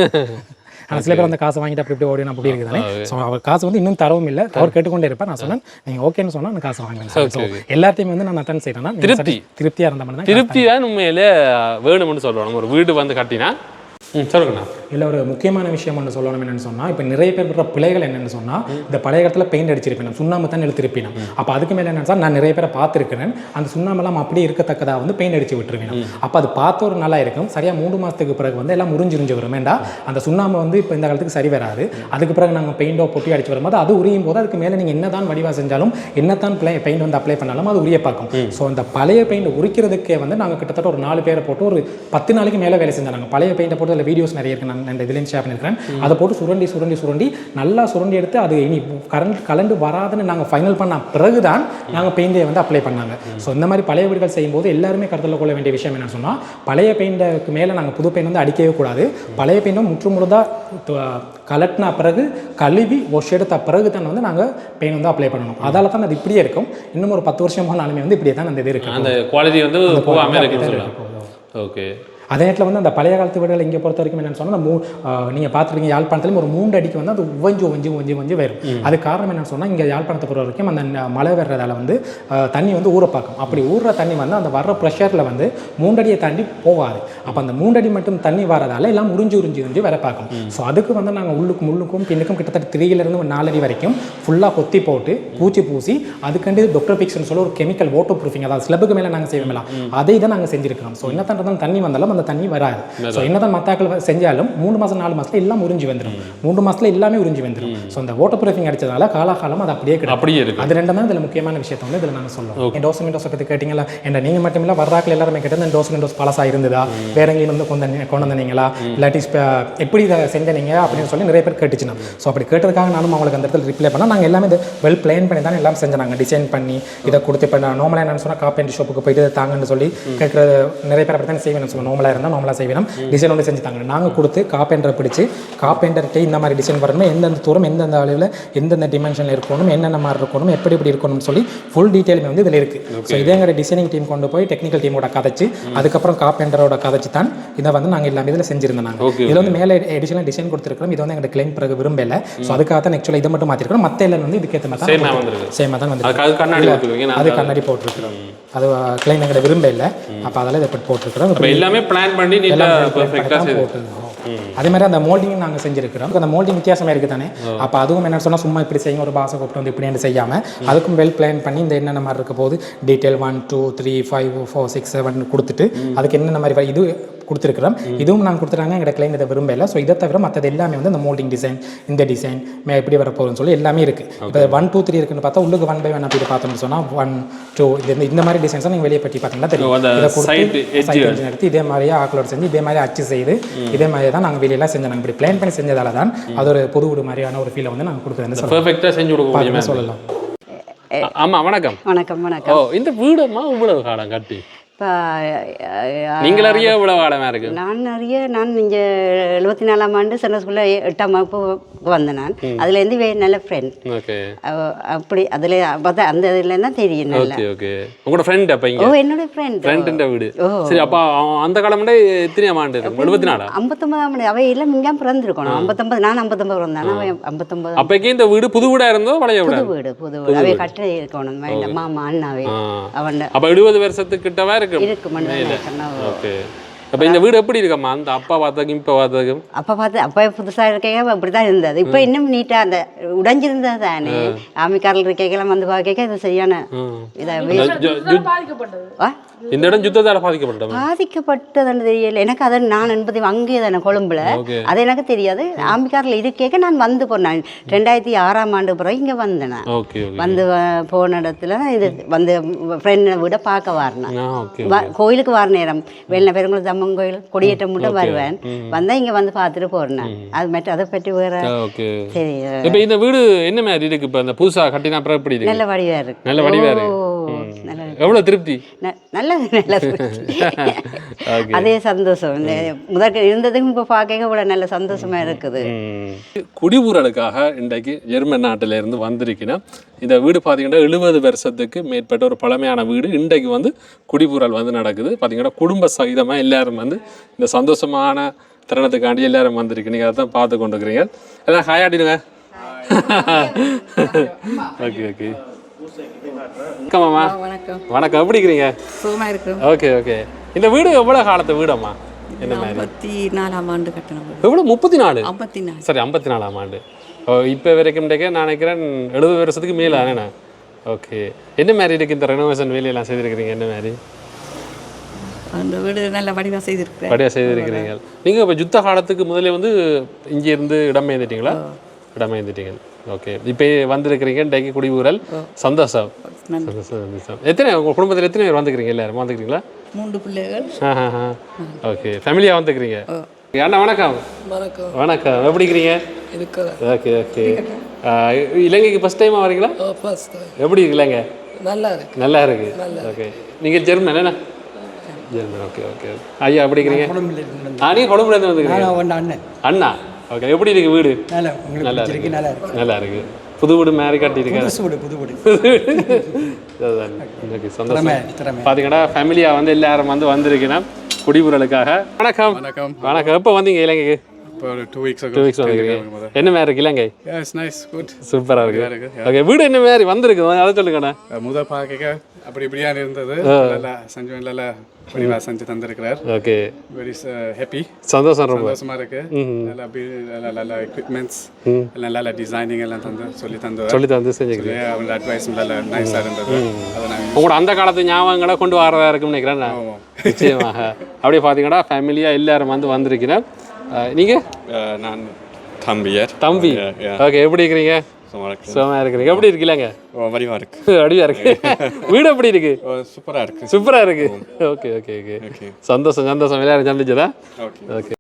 ஆனால் சில பேர் அந்த காசை வாங்கிட்டு அப்படி ஓடி நான் அப்படி இருக்குதானே. ஸோ அவர் காசு வந்து இன்னும் தரவும் இல்லை, அவர் கேட்டுக்கொண்டே இருப்பார். நான் சொன்னேன் நீங்கள் ஓகேன்னு சொன்னால் அந்த காசை வாங்குவேன். ஸோ எல்லாத்தையுமே வந்து நான் தான் செய்கிறேன்னா திருப்தியாக இருந்த மாதிரி தான். திருப்தி தான் உண்மையிலே வேணும்னு சொல்லுவாங்க. ஒரு வீடு வந்து கட்டினா சொல்லுங்கண்ணா. இல்லை ஒரு முக்கியமான விஷயம் ஒன்று சொல்லணும் என்னென்னு சொன்னால், இப்போ நிறைய பேர் படுற பிள்ளைகள் என்னென்னு சொன்னால், இந்த பழைய காலத்தில் பெயிண்ட் அடிச்சிருப்பேன், சுண்ணாம்பு தான் எடுத்திருப்பேன். அப்போ அதுக்கு மேலே என்னென்னு சொன்னால், நான் நிறைய பேரை பார்த்துருக்கிறேன், அந்த சுண்ணாம்பெல்லாம் அப்படியே இருக்கத்தக்கதாக வந்து பெயிண்ட் அடிச்சு விட்டுருவேன். அப்போ அது பார்த்த ஒரு நல்லா இருக்கும். சரியாக 3 மாதத்துக்கு பிறகு வந்து எல்லாம் முறிஞ்சு வரும். ஏண்டா அந்த சுண்ணாம்பு வந்து இப்போ இந்த காலத்துக்கு சரி வராது. அதுக்கு பிறகு நாங்கள் பெயிண்டோ பொட்டி அடிச்சு வரும்போது அது உரியும் போது அதுக்கு மேலே நீங்கள் என்ன தான் வடிவாக செஞ்சாலும், என்ன தான் பெயிண்ட் வந்து அப்ளை பண்ணாலும் அது உரிய பார்க்கும். ஸோ அந்த பழைய பெயிண்ட் உரிக்கிறதுக்கே வந்து நாங்கள் கிட்டத்தட்ட ஒரு 4 பேரை போட்டு ஒரு 10 நாளைக்கு மேலே வேலை செஞ்சாங்க. பழைய பெயிண்டை போட்டு அதில் வீடியோஸ் நிறைய இருக்கு, நான் இந்த இதுலேயும் ஷேர் பண்ணியிருக்கிறேன். அதை போட்டு சுரண்டி நல்லா சுரண்டி எடுத்து அது இனி கலண்டு வராதுன்னு நாங்கள் ஃபைனல் பண்ண பிறகு தான் நாங்கள் பெயிண்டை வந்து அப்ளை பண்ணாங்க. ஸோ இந்த மாதிரி பழைய வீடுகள் செய்யும்போது எல்லாருமே கருத்தில் கொள்ள வேண்டிய விஷயம் என்னன்னு சொன்னால், பழைய பெயிண்ட்டுக்கு மேலே நாங்கள் புது பெயிண்ட் வந்து அடிக்கவே கூடாது. பழைய பெயிண்டும் முற்றுமுழுதாக கலட்டின பிறகு கழுவி வாஷ் எடுத்த பிறகு தான் வந்து நாங்கள் பெயிண்ட் வந்து அப்ளை பண்ணணும். அதால தான் அது இப்படியே இருக்கும். இன்னும் ஒரு 10 வருஷம் போனாலுமே வந்து இப்படியே தான் அந்த இது இருக்குது. அந்த குவாலிட்டி வந்து ஓகே. அதே நேரத்தில் வந்து அந்த பழைய காலத்து வீடுகள் இங்கே பொறுத்த வரைக்கும் என்னென்னு சொன்னால், நீங்கள் பார்த்துருக்கீங்க யாழ்ப்பாணத்துலேயும் ஒரு 3 அடிக்கு வந்து அது உவஞ்சு வரும். அது காரணம் என்னென்னு சொன்னால், இங்கே யாழ்ப்பாணத்தை பொறுத்த வரைக்கும் அந்த மழை வர்றதால வந்து தண்ணி வந்து ஊற பார்க்கும். அப்படி ஊறுற தண்ணி வந்து அந்த வர்ற ப்ரெஷரில் வந்து 3 அடியை தாண்டி போகாது. அப்போ அந்த 3 அடி மட்டும் தண்ணி வரதால எல்லாம் உறிஞ்சி வர பார்க்கும். ஸோ அதுக்கு வந்து நாங்கள் முள்ளுக்கும் பின்னுக்கும் கிட்டத்தட்ட 3 ஒரு 4 அடி வரைக்கும் ஃபுல்லாக கொத்தி போட்டு பூச்சி பூசி அதுக்கண்டு டாக்டர் பிக்ஸ்னு சொல்ல ஒரு கெமிக்கல் வாட்டர் ப்ரூஃபிங், அதாவது ஸ்லப்புக்கு மேலே நாங்கள் செய்வோம்லாம், அதை தான் நாங்கள் செஞ்சுருக்கிறோம். ஸோ என்ன தான் தண்ணி வந்தாலும் அந்த தண்ணி வராது. ஸோ என்னதான் மத்தாக்கள் செஞ்சாலும் 3 மாதம் 4 மாதத்துல எல்லாம் உறிஞ்சி வந்துடும். 3 மாதத்துல எல்லாமே உறிஞ்சி வந்துடும். ஸோ அந்த வாட்டர் ப்ரூஃபிங் அடிச்சதால காலாகாலம் அது அப்படியே கிடைக்கும். அது ரெண்டும் தான் இதில் முக்கியமான விஷயத்தை வந்து இதில் நாங்கள் சொல்லுவோம். டோஸ் பற்றி கேட்டிங்களா என்ன, நீங்கள் மட்டும் இல்லை வர்றாக்கள் எல்லாருமே கேட்டது டோஸ் பழசாக இருந்ததா, வேற எங்கேயும் வந்து கொண்டு வந்தீங்களா, இல்லாட்டி எப்படி இதை செஞ்சீங்க அப்படின்னு சொல்லி நிறைய பேர் கேட்டுச்சுனா. ஸோ அப்படி கேட்டதுக்காக நானும் அவங்களுக்கு அந்த இடத்துல ரிப்ளை பண்ணால், நாங்கள் எல்லாமே இது வெல் பிளான் பண்ணி தான் எல்லாம் செஞ்சாங்க, டிசைன் பண்ணி இதை கொடுத்து. இப்போ நார்மலாக என்னன்னு சொன்னால் கார்பெண்டர் ஷாப்புக்கு போயிட்டு தாங்கன்னு சொல்லி கேட்குறது நிறைய பேர் அப்படி தான் செய்வேன்னு சொல்லுவோம். நார்மலாக இருந்தால் நார்மலாக செய்வேன், டிசைன் ஒன்று செஞ்சு தாங்க. நாங்கள் கொடுத்து கார்பெண்டரை பிடிச்சி கார்பெண்டர்கிட்ட இந்த மாதிரி டிசைன் வரணும், எந்தெந்த தூரம் எந்தெந்த அளவில் எந்தெந்த டிமென்ஷனில் இருக்கணும், என்னென்ன மாதிரி இருக்கணும், எப்படி இருக்கணும்னு சொல்லி ஃபுல் டீட்டெயிலுமே வந்து இதில் இருக்குது. ஸோ இதே எங்கள் டிசைனிங் டீம் கொண்டு போய் டெக்னிக்கல் டீமோட கதைச்சு அதுக்கப்புறம் கார்பெண்டரோட கதைச்சு தான் இதை வந்து நாங்கள் எல்லாமே இதில் செஞ்சிருந்தோம். நாங்கள் இதில் வந்து மேலே எடிஷனல் டிசைன் கொடுத்துருக்கோம். இது வந்து எங்கள் கிளைம் பிறகு விரும்பலை. ஸோ அதுக்காக தான் ஆக்சுவலாக இதை மட்டும் மாற்றிருக்கோம். மற்ற எல்லாம் வந்து இதுக்கேற்ற மாதிரி சேமாக தான் வந்து அது கண்ணாடி போட்டிருக்கிறோம். அது கிளைம் எங்களை விரும்ப இல்லை. அப்போ அதெல்லாம் இதை போட்டிருக்கிறோம். எல்லாமே பிளான் பண்ணி அதே மாதிரி அந்த மோல்டிங் நாங்கள் செஞ்சிருக்கிறோம். அந்த மோல்டிங் வித்தியாசமாக இருக்குது தானே. அப்போ அதுவும் என்ன சொன்னால் சும்மா இப்படி செய்யுங்க, ஒரு பாசை கூப்பிட்டு வந்து இப்படி செய்யாமல் அதுக்கும் வெல் பிளான் பண்ணி இந்த என்னென்ன மாதிரி இருக்க போது டீட்டெயில் 1 2 3 5 4 6 7 கொடுத்துட்டு அதுக்கு என்னென்ன மாதிரி இது கொடுத்துருக்கிறோம். இதுவும் நாங்கள் கொடுத்துட்டாங்க, எங்கள் கிளைண்ட் இதை விரும்பலை. ஸோ இதை தவிர மற்றது எல்லாமே வந்து இந்த மோல்டிங் டிசைன், இந்த டிசைன் எப்படி வர போகுதுன்னு சொல்லி எல்லாமே இருக்குது. இப்போ 1 2 3 இருக்குன்னு பார்த்தா உள்ளுக்கு 1 by 1 அப்படி பார்த்தோம்னு சொன்னால் 1 2 இந்த மாதிரி டிசைன்ஸ் நீங்கள் வெளியே பற்றி பார்த்தீங்கன்னா தெரியும். இதை கொடுத்து எடுத்து இதே மாதிரியே ஆக்களோட செஞ்சு இதே மாதிரி அச்சு செய்து இதே மாதிரி தான் நாங்கள் வெளியெல்லாம் செஞ்சோம். நாங்கள் இப்படி பிளான் பண்ணி செஞ்சதால தான் அது ஒரு பொது வீடு மாதிரியான ஒரு ஃபீலை வந்து நாங்கள் கொடுக்குறேன் செஞ்சு கொடுக்க சொல்லலாம். ஆமா, வணக்கம். வணக்கம் வணக்கம். இந்த வீடம்மா இவ்வளவு காலம் கட்டி நீங்கள் அறிய இவ்வளவு காலமாக இருக்கு? நான் இங்கே 74ஆம் ஆண்டு சென்னை ஸ்கூலில் 8ஆம் வகுப்பு வந்தேன். நான் அதுலேருந்து நல்ல ஃப்ரெண்ட். அப்படி அதில் பார்த்தா அந்த இதுல தான் தெரியும். நல்லா உங்களோட ஃப்ரெண்ட்? அப்போ ஓ, என்னோட ஃப்ரெண்ட் வீடு. சரி, அப்போ அந்த காலம் எத்தனையாம் ஆண்டு? 74? 59ஆம் ஆண்டு. அவை எல்லாம் இங்கே பிறந்திருக்கணும். 59, நான் 59 பிறந்தேன். 59. அப்போக்கே இந்த வீடு புது வீடா இருந்தோ பழைய வீடு? புது வீடு. அவை கட்ட இருக்கணும். மாமா அண்ணாவே அவன். அப்போ 70 வருஷத்துக்கிட்டவா இருக்கு. அப்ப இந்த வீடு எப்படி இருக்கம்மா? அந்த அப்பா பார்த்ததுக்கும் இப்ப பார்த்ததுக்கும்? அப்பா புதுசா இருக்கையா அப்படிதான் இருந்தது. இப்ப இன்னும் நீட்டா அந்த உடைஞ்சிருந்தது தானே. ஆமிக்காரல் இருக்கைக்கெல்லாம் வந்து பார்க்க இது சரியான இந்த இடம் யுத்தத்தால பாதிக்கப்பட்டதுன்னு தெரியல எனக்கு. அதை நான் என்பது அங்கே தானே கொழும்புல, அது எனக்கு தெரியாது. ஆம்பிக்காரில் இருக்கேக்க நான் வந்து போனேன் 2006ஆம் ஆண்டு பிறகு இங்கே வந்தேன். வந்து போன இடத்துல இது வந்து ஃப்ரெண்டை விட பார்க்க வரேன். கோயிலுக்கு வர நேரம் வெள்ள பெருங்குளத்து அம்மன் கோயில் கொடியேற்றம் மட்டும் வருவேன். வந்தால் இங்கே வந்து பார்த்துட்டு போறேன். அது மட்டும் அதை பற்றி வேற தெரியும். இந்த வீடு என்ன மாதிரி இருக்கு? இப்போ இந்த புதுசாக கட்டினா அப்புறம் எப்படி இருக்கு? நல்ல வடிவா இருக்கு. நல்ல வடிவா இருக்கு. எவ்வளோ திருப்தி? நல்லது நல்லது. அதே சந்தோஷம். இந்த முதல்ல இருந்ததுக்கும் இப்போ பார்க்க கூட நல்ல சந்தோஷமா இருக்குது. குடிபுறலுக்காக இன்றைக்கு ஜெர்மன் நாட்டில இருந்து வந்திருக்கணும். இந்த வீடு பார்த்தீங்கன்னா 70 வருஷத்துக்கு மேற்பட்ட ஒரு பழமையான வீடு. இன்றைக்கு வந்து குடிபுறல் வந்து நடக்குது. பார்த்தீங்கன்னா குடும்ப சகிதமாக எல்லாரும் வந்து இந்த சந்தோஷமான தருணத்துக்காண்டி எல்லாரும் வந்திருக்கு. நீங்கள் அதை தான் பார்த்து கொண்டு இருக்கிறீங்க. எல்லாம் ஹாயாடிடுங்க. Okay okay. வணக்கம் அம்மா. வணக்கம். எப்படி இருக்கிறீங்க? சுகமாக இருக்கும். Okay okay. இந்த வீடு எவ்வளோ காலத்து வீடம்மா? என்ன மாதிரி? 54ஆம் ஆண்டு கட்டணம். எவ்வளோ? 34? 54. சரி, 54ஆம் ஆண்டு. இப்போ வரைக்கும் நான் நினைக்கிறேன் 70 வருஷத்துக்கு மேலே ஆனேண்ணா. ஓகே. என்ன மாதிரி இருக்குது இந்த ரெனோவேஷன் வேலையெல்லாம் செய்திருக்கிறீங்க? என்ன மாதிரி? அந்த வீடு நல்ல வடிவாக செய்திருக்கிறேன். வடிவாக செய்திருக்கிறீங்க. நீங்கள் இப்போ யுத்த காலத்துக்கு முதல்ல வந்து இங்கே இருந்து இடம்பெயர்ந்துட்டீங்களா? இடம்பெயர்ந்துட்டீங்க. ஓகே. இப்போ வந்திருக்கிறீங்க இன்றைக்கு குடிபுறல். சந்தோஷம். சந்தோஷம். எத்தனை உங்கள் குடும்பத்தில் எத்தனை பேர் வந்துக்கிறீங்க? எல்லாரும் வந்துக்கிறீங்களா? 3 பிள்ளைகள். ஓகே. ஃபேமிலியாக வந்துக்கிறீங்க. அண்ணா வணக்கம். வணக்கம். வணக்கம். எப்படி இருக்கிறீங்க? இருக்கிறேன். Okay okay. இலங்கைக்கு ஃபஸ்ட் டைமாக வரீங்களா? First time. எப்படி இருக்கு இலங்கை? நல்லா இருக்கு. நல்லா இருக்கு. ஓகே. நீங்கள் ஜெர்மன் என்ன? ஜெர்மன். Okay okay. ஐயா எப்படி இருக்கிறீங்க? நீங்கள் கொழும்புலேருந்து வந்துக்கிறீங்க? அண்ணன். அண்ணா. ஓகே. எப்படி இருக்கு வீடு? நல்லா இருக்கு. நல்லா இருக்கு. புது வீடு மாதிரி கட்டியிருக்கேன். புது வீடு. ஓகே. சந்தோஷம். பார்த்தீங்கன்னா ஃபேமிலியாக வந்து எல்லாரும் வந்து வந்திருக்கணும் குடிபுறலுக்காக. வணக்கம். வணக்கம். வணக்கம். எப்போ வந்தீங்க இலங்கைக்கு? இப்போ 2 weeks ago. 2 weeks வந்துக்கிறீங்க. என்ன மாதிரி இருக்கு இலங்கை? Yeah, it's nice, good. சூப்பராக இருக்கு. ஓகே. வீடு என்ன மாதிரி வந்திருக்கு அதை சொல்லுங்கண்ணா. முதல் பார்க்க அப்படி இப்படியா இருந்தது. நல்லா செஞ்சு நல்லா வடிவா செஞ்சு தந்திருக்கிறார். ஓகே. Very happy. சந்தோஷம். ரொம்ப சந்தோஷமா இருக்கு. நல்ல எக்யூப்மெண்ட்ஸ் நல்ல டிசைனிங் எல்லாம் சொல்லி தந்து செஞ்சுக்கிறீங்க. அவங்க அட்வைஸ் நல்ல நைஸாக இருந்தது. அதை நான் உங்களோட அந்த காலத்து ஞாபகங்களை கொண்டு வரதா இருக்கும்னு நினைக்கிறேன். நிச்சயமாக. அப்படியே பார்த்தீங்கன்னா ஃபேமிலியாக எல்லாரும் வந்து வந்திருக்கிறேன். நீங்கள்? நான் தம்பியார். தம்பி. ஓகே. எப்படி இருக்கிறீங்க? சும்மா இருக்கிறீங்க. எப்படி இருக்கீங்க? வடிவா இருக்கு. வடிவா இருக்கு. வீடு எப்படி இருக்கு? சூப்பரா இருக்கு. சூப்பரா இருக்கு. Okay okay okay. சந்தோஷம் சந்தோஷம். எல்லாரும் சந்திச்சதா? ஓகே. ஓகே.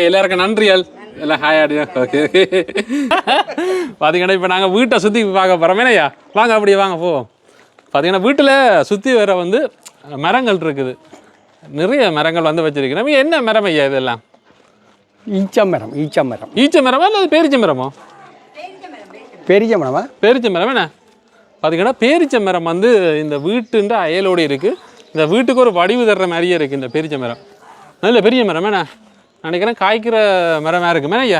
எல்லாருக்கும் நன்றியால். எல்லாம் ஹாய் ஆடியா. ஓகே. பார்த்தீங்கன்னா இப்போ நாங்கள் வீட்டை சுற்றி பார்க்க போகிறோம். ஏனையா வாங்க அப்படியே வாங்க போவோம். பார்த்தீங்கன்னா வீட்டில் சுற்றி வர வந்து மரங்கள் இருக்குது. நிறைய மரங்கள் வந்து வச்சுருக்கிறோம். என்ன மரம் ஐயா இதெல்லாம்? ஈச்சமரம். ஈச்ச மரமா இல்லை பேரிச்ச மரமோ? பெரிய மரமா? பேரிச்ச மரம். என்ன பார்த்தீங்கன்னா பேரிச்ச மரம் வந்து இந்த வீட்டுன்ற அயலோடு இருக்குது. இந்த வீட்டுக்கு ஒரு வடிவு தர்ற மாதிரியே இருக்குது இந்த பேரிச்ச மரம். நல்ல பெரிய மரம். என்ன நினைக்கிறேன் காய்க்கிற மரமாக இருக்குமே ஐயா?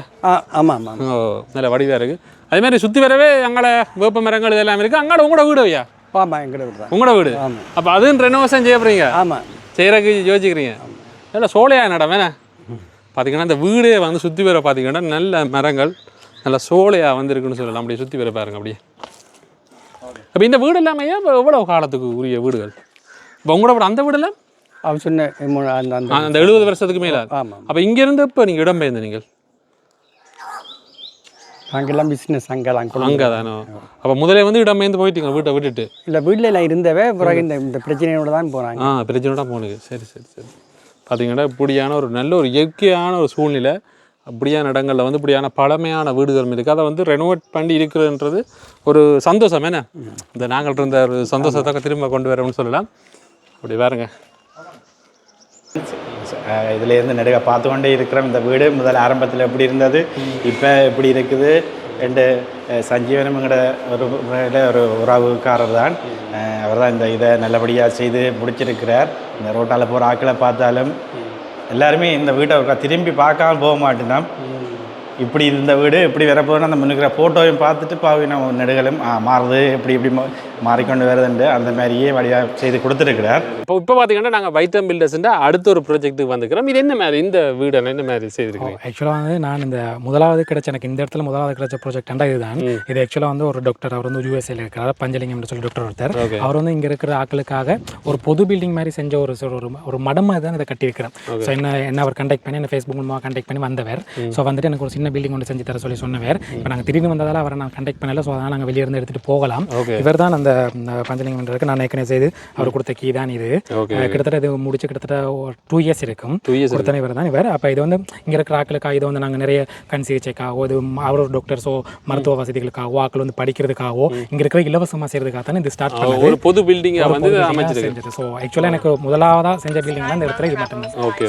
ஆமாம் ஆமாம். ஓ, நல்ல வடிவாக இருக்குது. அதே மாதிரி சுற்றி வரவே அங்கே வேப்ப மரங்கள் இதெல்லாம் இருக்குது. அங்கே உங்களோட வீடு ஐயா? ஆமாம், எங்களோட வீடு தான். உங்களோட வீடு? ஆமாம். அப்போ அதுவும் ரெனோவேஷன் செய்ய போகிறீங்க? ஆமாம். செய்கிறக்கு யோசிக்கிறீங்க. நல்ல சோலையா நடம் வேணா பார்த்தீங்கன்னா இந்த வீடே வந்து சுற்றி வர பார்த்தீங்கன்னா நல்ல மரங்கள் நல்ல சோலையாக வந்துருக்குன்னு சொல்லலாம். அப்படியே சுற்றி வர பாருங்க அப்படியே. அப்போ இந்த வீடு இல்லாமல் ஐயா இப்போ எவ்வளோ காலத்துக்கு உரிய வீடுகள்? இப்போ உங்களோட வீடு அந்த வீடெல்லாம் அவன் சொன்ன அந்த 70 வருஷத்துக்கு மேலே. ஆமாம். அப்போ இங்கேருந்து இப்போ நீங்கள் இடம்பெயர்ந்து நீங்கள் அங்கெல்லாம் பிஸ்னஸ் அங்கெல்லாம் அங்கே தானோ? அப்போ முதலே வந்து இடம்பெயர்ந்து போயிட்டீங்க வீட்டை விட்டுட்டு? இல்லை, வீட்டில் எல்லாம் இருந்தவே பிறகு இந்த பிரச்சனையோட தான் போகிறாங்க. பிரச்சனையோட போனுங்க. சரி சரி சரி. பார்த்தீங்கன்னா இப்படியான ஒரு நல்ல ஒரு இயற்கையான ஒரு சூழ்நிலை, அப்படியான இடங்களில் வந்து இப்படியான பழமையான வீடுகள் இருக்குது. அதை வந்து ரெனோவேட் பண்ணி இருக்கிறதுன்றது ஒரு சந்தோஷம். என்ன இந்த நாங்கள் இருந்த ஒரு சந்தோஷத்தை திரும்ப கொண்டு வரோம்னு சொல்லலாம். அப்படி பாருங்க. இதுலேருந்து நிறைய பார்த்து கொண்டே இருக்கிறோம். இந்த வீடு முதல் ஆரம்பத்தில் எப்படி இருந்தது, இப்போ எப்படி இருக்குது, ரெண்டு சஞ்சீவனம் எங்கட ஒரு முறையில் ஒரு உறவுக்காரர் தான். அவர் தான் இந்த இதை நல்லபடியாக செய்து முடிச்சிருக்கிறார். இந்த ரோட்டால் போகிற ஆக்களை பார்த்தாலும் எல்லாருமே இந்த வீட்டை திரும்பி பார்க்காம போக மாட்டேன். இப்படி இந்த வீடு இப்படி வரப்போதுன்னு அந்த முன்னுக்கிற ஃபோட்டோவையும் பார்த்துட்டு பாவின நெடுகளும் மாறுது இப்படி மாறிக்கொண்டு வருதுண்டு அந்த மாதிரியே வழியாக செய்து கொடுத்துருக்கிறார். இப்போ பார்த்தீங்கன்னா நாங்கள் வைட்டன் பில்டர்ஸ்ன்ற அடுத்த ஒரு ப்ராஜெக்ட்டுக்கு வந்துக்கிறோம். இது என்ன மாதிரி இந்த வீடு என்ன மாதிரி செய்திருக்கோம்? ஆக்சுவலாக வந்து நான் இந்த முதலாவது கிடைச்ச எனக்கு இந்த இடத்துல முதலாவது கிடைச்ச ப்ராஜெக்டாண்டா இதுதான். இது ஆக்சுவலாக வந்து ஒரு டாக்டர், அவர் வந்து யூஎஸ்ஏல இருக்கிறார், பஞ்சலிங்கம்னு சொல்லி டாக்டர் ஒருத்தர். அவர் வந்து இங்கே இருக்கிற ஆட்களுக்காக ஒரு பொது பில்டிங் மாதிரி செஞ்ச ஒரு மடம் மாதிரி தான் இதை கட்டியிருக்கிறேன். ஸோ என்ன அவர் கண்டெக்ட் பண்ணி என்ன ஃபேஸ்புக் மூலமாக கண்டெக்ட் பண்ணி வந்தவர். ஸோ வந்துட்டு எனக்கு ஒரு சின்ன பில்டிங் ஒன்று செஞ்சு தர சொல்லி சொன்னவர். இப்போ நாங்கள் திடீர்னு வந்ததால் அவரை நான் கண்டெக்ட் பண்ணல. ஸோ அதனால் நாங்கள் வெளியே இருந்து எடுத்துகிட்டு போகலாம். இவர் தான் அந்த பஞ்சலிங்கம் இருக்கு. நான் ஏற்கனவே செய்து அவர் கொடுத்த கீ தான் இது. கிட்டத்தட்ட இது முடிச்சு கிட்டத்தட்ட 2 இயர்ஸ் இருக்கும். கொடுத்தன இவர் தான் இவர். அப்போ இது வந்து இங்கே இருக்கிற ஆக்களுக்காக இது வந்து நாங்கள் நிறைய கண் சிகிச்சைக்காகவோ இது அவர் ஒரு டாக்டர்ஸோ மருத்துவ வசதிகளுக்காகவோ ஆக்கள் வந்து படிக்கிறதுக்காகவோ இங்கே இருக்கிற இலவசமாக செய்யறதுக்காக தான் இது ஸ்டார்ட் பண்ணது. ஒரு பொது பில்டிங் வந்து அமைச்சிருக்கு. ஸோ ஆக்சுவலாக எனக்கு முதலாவதாக செஞ்ச பில்டிங் இந்த இடத்துல இது மட்டும்தான். ஓகே.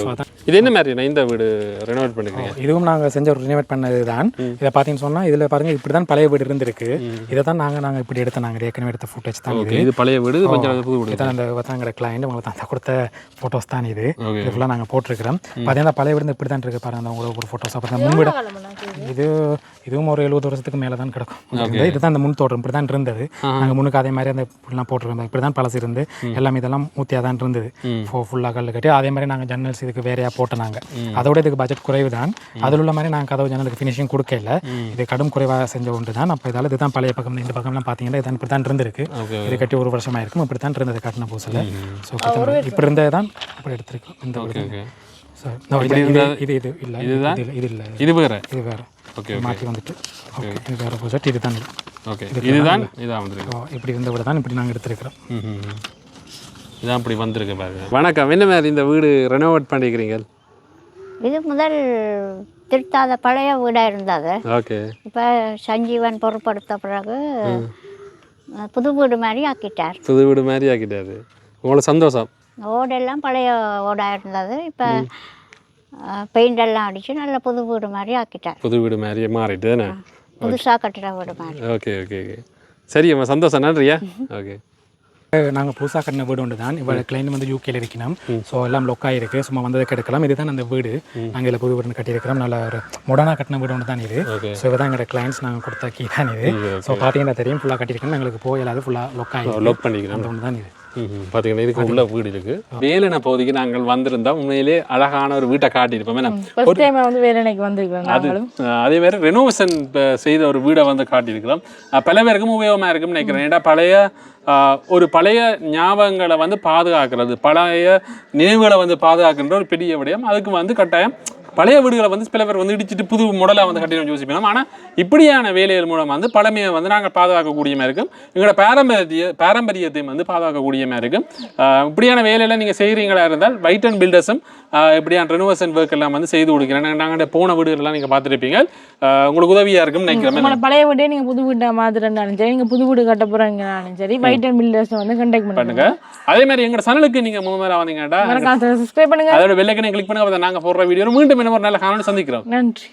இது என்ன மாதிரி இந்த வீடு ரெனோவேட் பண்ணிருக்கீங்க? இதுவும் நாங்கள் செஞ்ச ஒரு ரினோவேட் பண்ணது தான். இதை பார்த்தீங்கன்னு சொன்னால் இதில் பாருங்கள் இப்படி தான் பழைய வீடு இருந்திருக்கு. இதை தான் நாங்கள் இப்படி எடுத்த நாங்கள் ஏற்கனவே எடுத்த ஃபோட்டோஸ் தான். இது பழைய வீடு, கொஞ்சம் புது வீடு. இதான் அந்த எங்கள் கிளைண்ட் உங்களுக்கு தான் கொடுத்த ஃபோட்டோஸ் தான் இது. இது ஃபுல்லாக நாங்கள் போட்டிருக்கிறோம். பார்த்தீங்கன்னா பழைய வீடு இப்படி தான் இருக்குது பாருங்கள். உங்களுக்கு ஒரு ஃபோட்டோஸ் அப்புறம் முன்வீடு இதுவும் ஒரு 70 வருஷத்துக்கு மேலே தான் கிடக்கும். இதுதான் அந்த முன் தோட்டம் இப்படி தான் இருந்தது. நாங்கள் முன்னுக்கு அதே மாதிரி அந்த இப்படிலாம் போட்டிருக்கோம். இப்படி தான் பழசு இருந்து எல்லாமே இதெல்லாம் ஊற்றியாக தான் இருந்தது. ஃபுல்லாக கல் கட்டி அதே மாதிரி நாங்கள் ஜன்னல்ஸ் இதுக்கு வேறையாக போட்டோம். அதோட இதுக்கு பட்ஜெட் குறைவு தான். அதில் உள்ள மாதிரி நாங்கள் கதவு ஜன்னலுக்கு ஃபினிஷிங் கொடுக்கல. இது கடும் குறைவாக செஞ்ச ஒன்று தான். அப்போ இதால் இதுதான் பழைய பக்கம். இந்த பக்கம்லாம் பார்த்தீங்கன்னா இதான் இப்படி தான் இருந்திருக்கு. இது கட்டி 1 வருஷமாக இருக்கும். இப்படி தான் இருந்தது கட்டின புதுசில். ஸோ இப்படி இருந்தது தான் இப்படி எடுத்துருக்கோம். இந்த இது இல்லை இது வேறு மாற்றி வந்துட்டு இது வேறு ப்ராஜெக்ட். இதுதான் இப்படி இருந்த விட தான் இப்படி நாங்கள் எடுத்துருக்கிறோம். இதான் இப்படி வந்திருக்கு பாருங்க. வணக்கம். என்ன மாதிரி இந்த வீடு ரெனோவேட் பண்ணிக்கிறீங்க? இது முதல் திருத்தாத பழைய வீடாக இருந்தது. ஓகே. இப்போ சஞ்சீவன் பொறுப்படுத்த பிறகு புது வீடு மாதிரி ஆக்கிட்டார். புது வீடு மாதிரி ஆக்கிட்டாரு. உங்களுக்கு சந்தோஷம்? ஓடெல்லாம் பழைய ஓடாக இருந்தது. இப்போ பெயிண்ட் எல்லாம் அடித்து நல்ல புது வீடு மாதிரி ஆக்கிட்டார். புது வீடு மாதிரி மாறிட்டு தானே? புதுசாக கட்டுற வீடு மாதிரி. Okay okay okay. சரி அம்மா, சந்தோஷம். நன்றியா. ஓகே. நாங்கள் புதுசாக கட்டின வீடு ஒன்று தான். இப்போ கிளைண்ட் வந்து யூகேல இருக்கணும். ஸோ எல்லாம் லொக்காக இருக்குது. சும்மா வந்ததுக்கு எடுக்கலாம். இதுதான் அந்த வீடு. நாங்கள் இதில் புது வீடு கட்டியிருக்கிறோம். நல்ல ஒரு மாடர்னாக கட்டின வீடு ஒன்று தான் இது. ஸோ இதுதான் எங்களோட கிளைண்ட்ஸ் நாங்கள் கொடுத்த கீ தான் இது. ஸோ பார்த்தீங்கன்னா தெரியும் ஃபுல்லாக கட்டியிருக்கோம். எங்களுக்கு போயிடாது ஃபுல்லாக லொக் பண்ணிக்கிறோம். அந்த ஒன்று தான் இது. பார்த்தீங்கன்னா இதுக்கு உள்ள வீடு இருக்கு. வேலனை பகுதிக்கு நாங்கள் வந்திருந்தோம். உண்மையிலே அழகான ஒரு வீட்டை காட்டியிருப்போம். அதே மாதிரி ரெனோவேஷன் செய்த ஒரு வீடை வந்து காட்டியிருக்கிறோம். பல பேருக்கும் உபயோகமாக இருக்குன்னு நினைக்கிறேன். ஏன்னா பழைய ஞாபகங்களை வந்து பாதுகாக்கிறது, பழைய நினைவுகளை வந்து பாதுகாக்கின்ற ஒரு பெரிய விடயம். அதுக்கு வந்து கட்டாயம் பழைய வீடுகளை வந்து சில பேர் வந்து இடிச்சிட்டு புது மாடலாக வந்து கட்டிடணும் யோசிப்போம். ஆனால் இப்படியான வேலைகள் மூலம் வந்து பழமையை வந்து நாங்கள் பாதுகாக்கக்கூடிய மாதிரி இருக்கும். எங்களோட பாரம்பரியத்தையும் வந்து பாதுகாக்கக்கூடிய மாதிரி இருக்கும். இப்படியான வேலையெல்லாம் நீங்கள் செய்கிறீங்களா இருந்தால் வைட்டன் பில்டர்ஸும் இப்படியான ரெனோவேஷன் ஒர்க் எல்லாம் வந்து செய்து கொடுக்குறேன். நாங்கள் போன வீடுகள்லாம் நீங்கள் பார்த்துருப்பீங்க. உங்களுக்கு உதவியாக இருக்கும்னு நினைக்கிறேன். பழைய வீடே நீங்கள் புது வீட்டை மாத்திரன்னாலும் சரி, நீங்கள் புது வீடு கட்ட போகிறீங்கனாலும் சரி, வைட்டன் பில்டர்ஸ் வந்து கான்டாக்ட் பண்ணுங்க. அதே மாதிரி எங்களோட சேனலுக்கு நீங்கள் முதல்ல வந்தீங்கன்னா சப்ஸ்கிரைப் பண்ணுங்க. அதோட பெல் ஐகானை கிளிக் பண்ணுங்க. நாங்கள் போடுற வீடியோ மீண்டும் ஒரு நல்ல காணொளி சந்திக்கிறோம். நன்றி.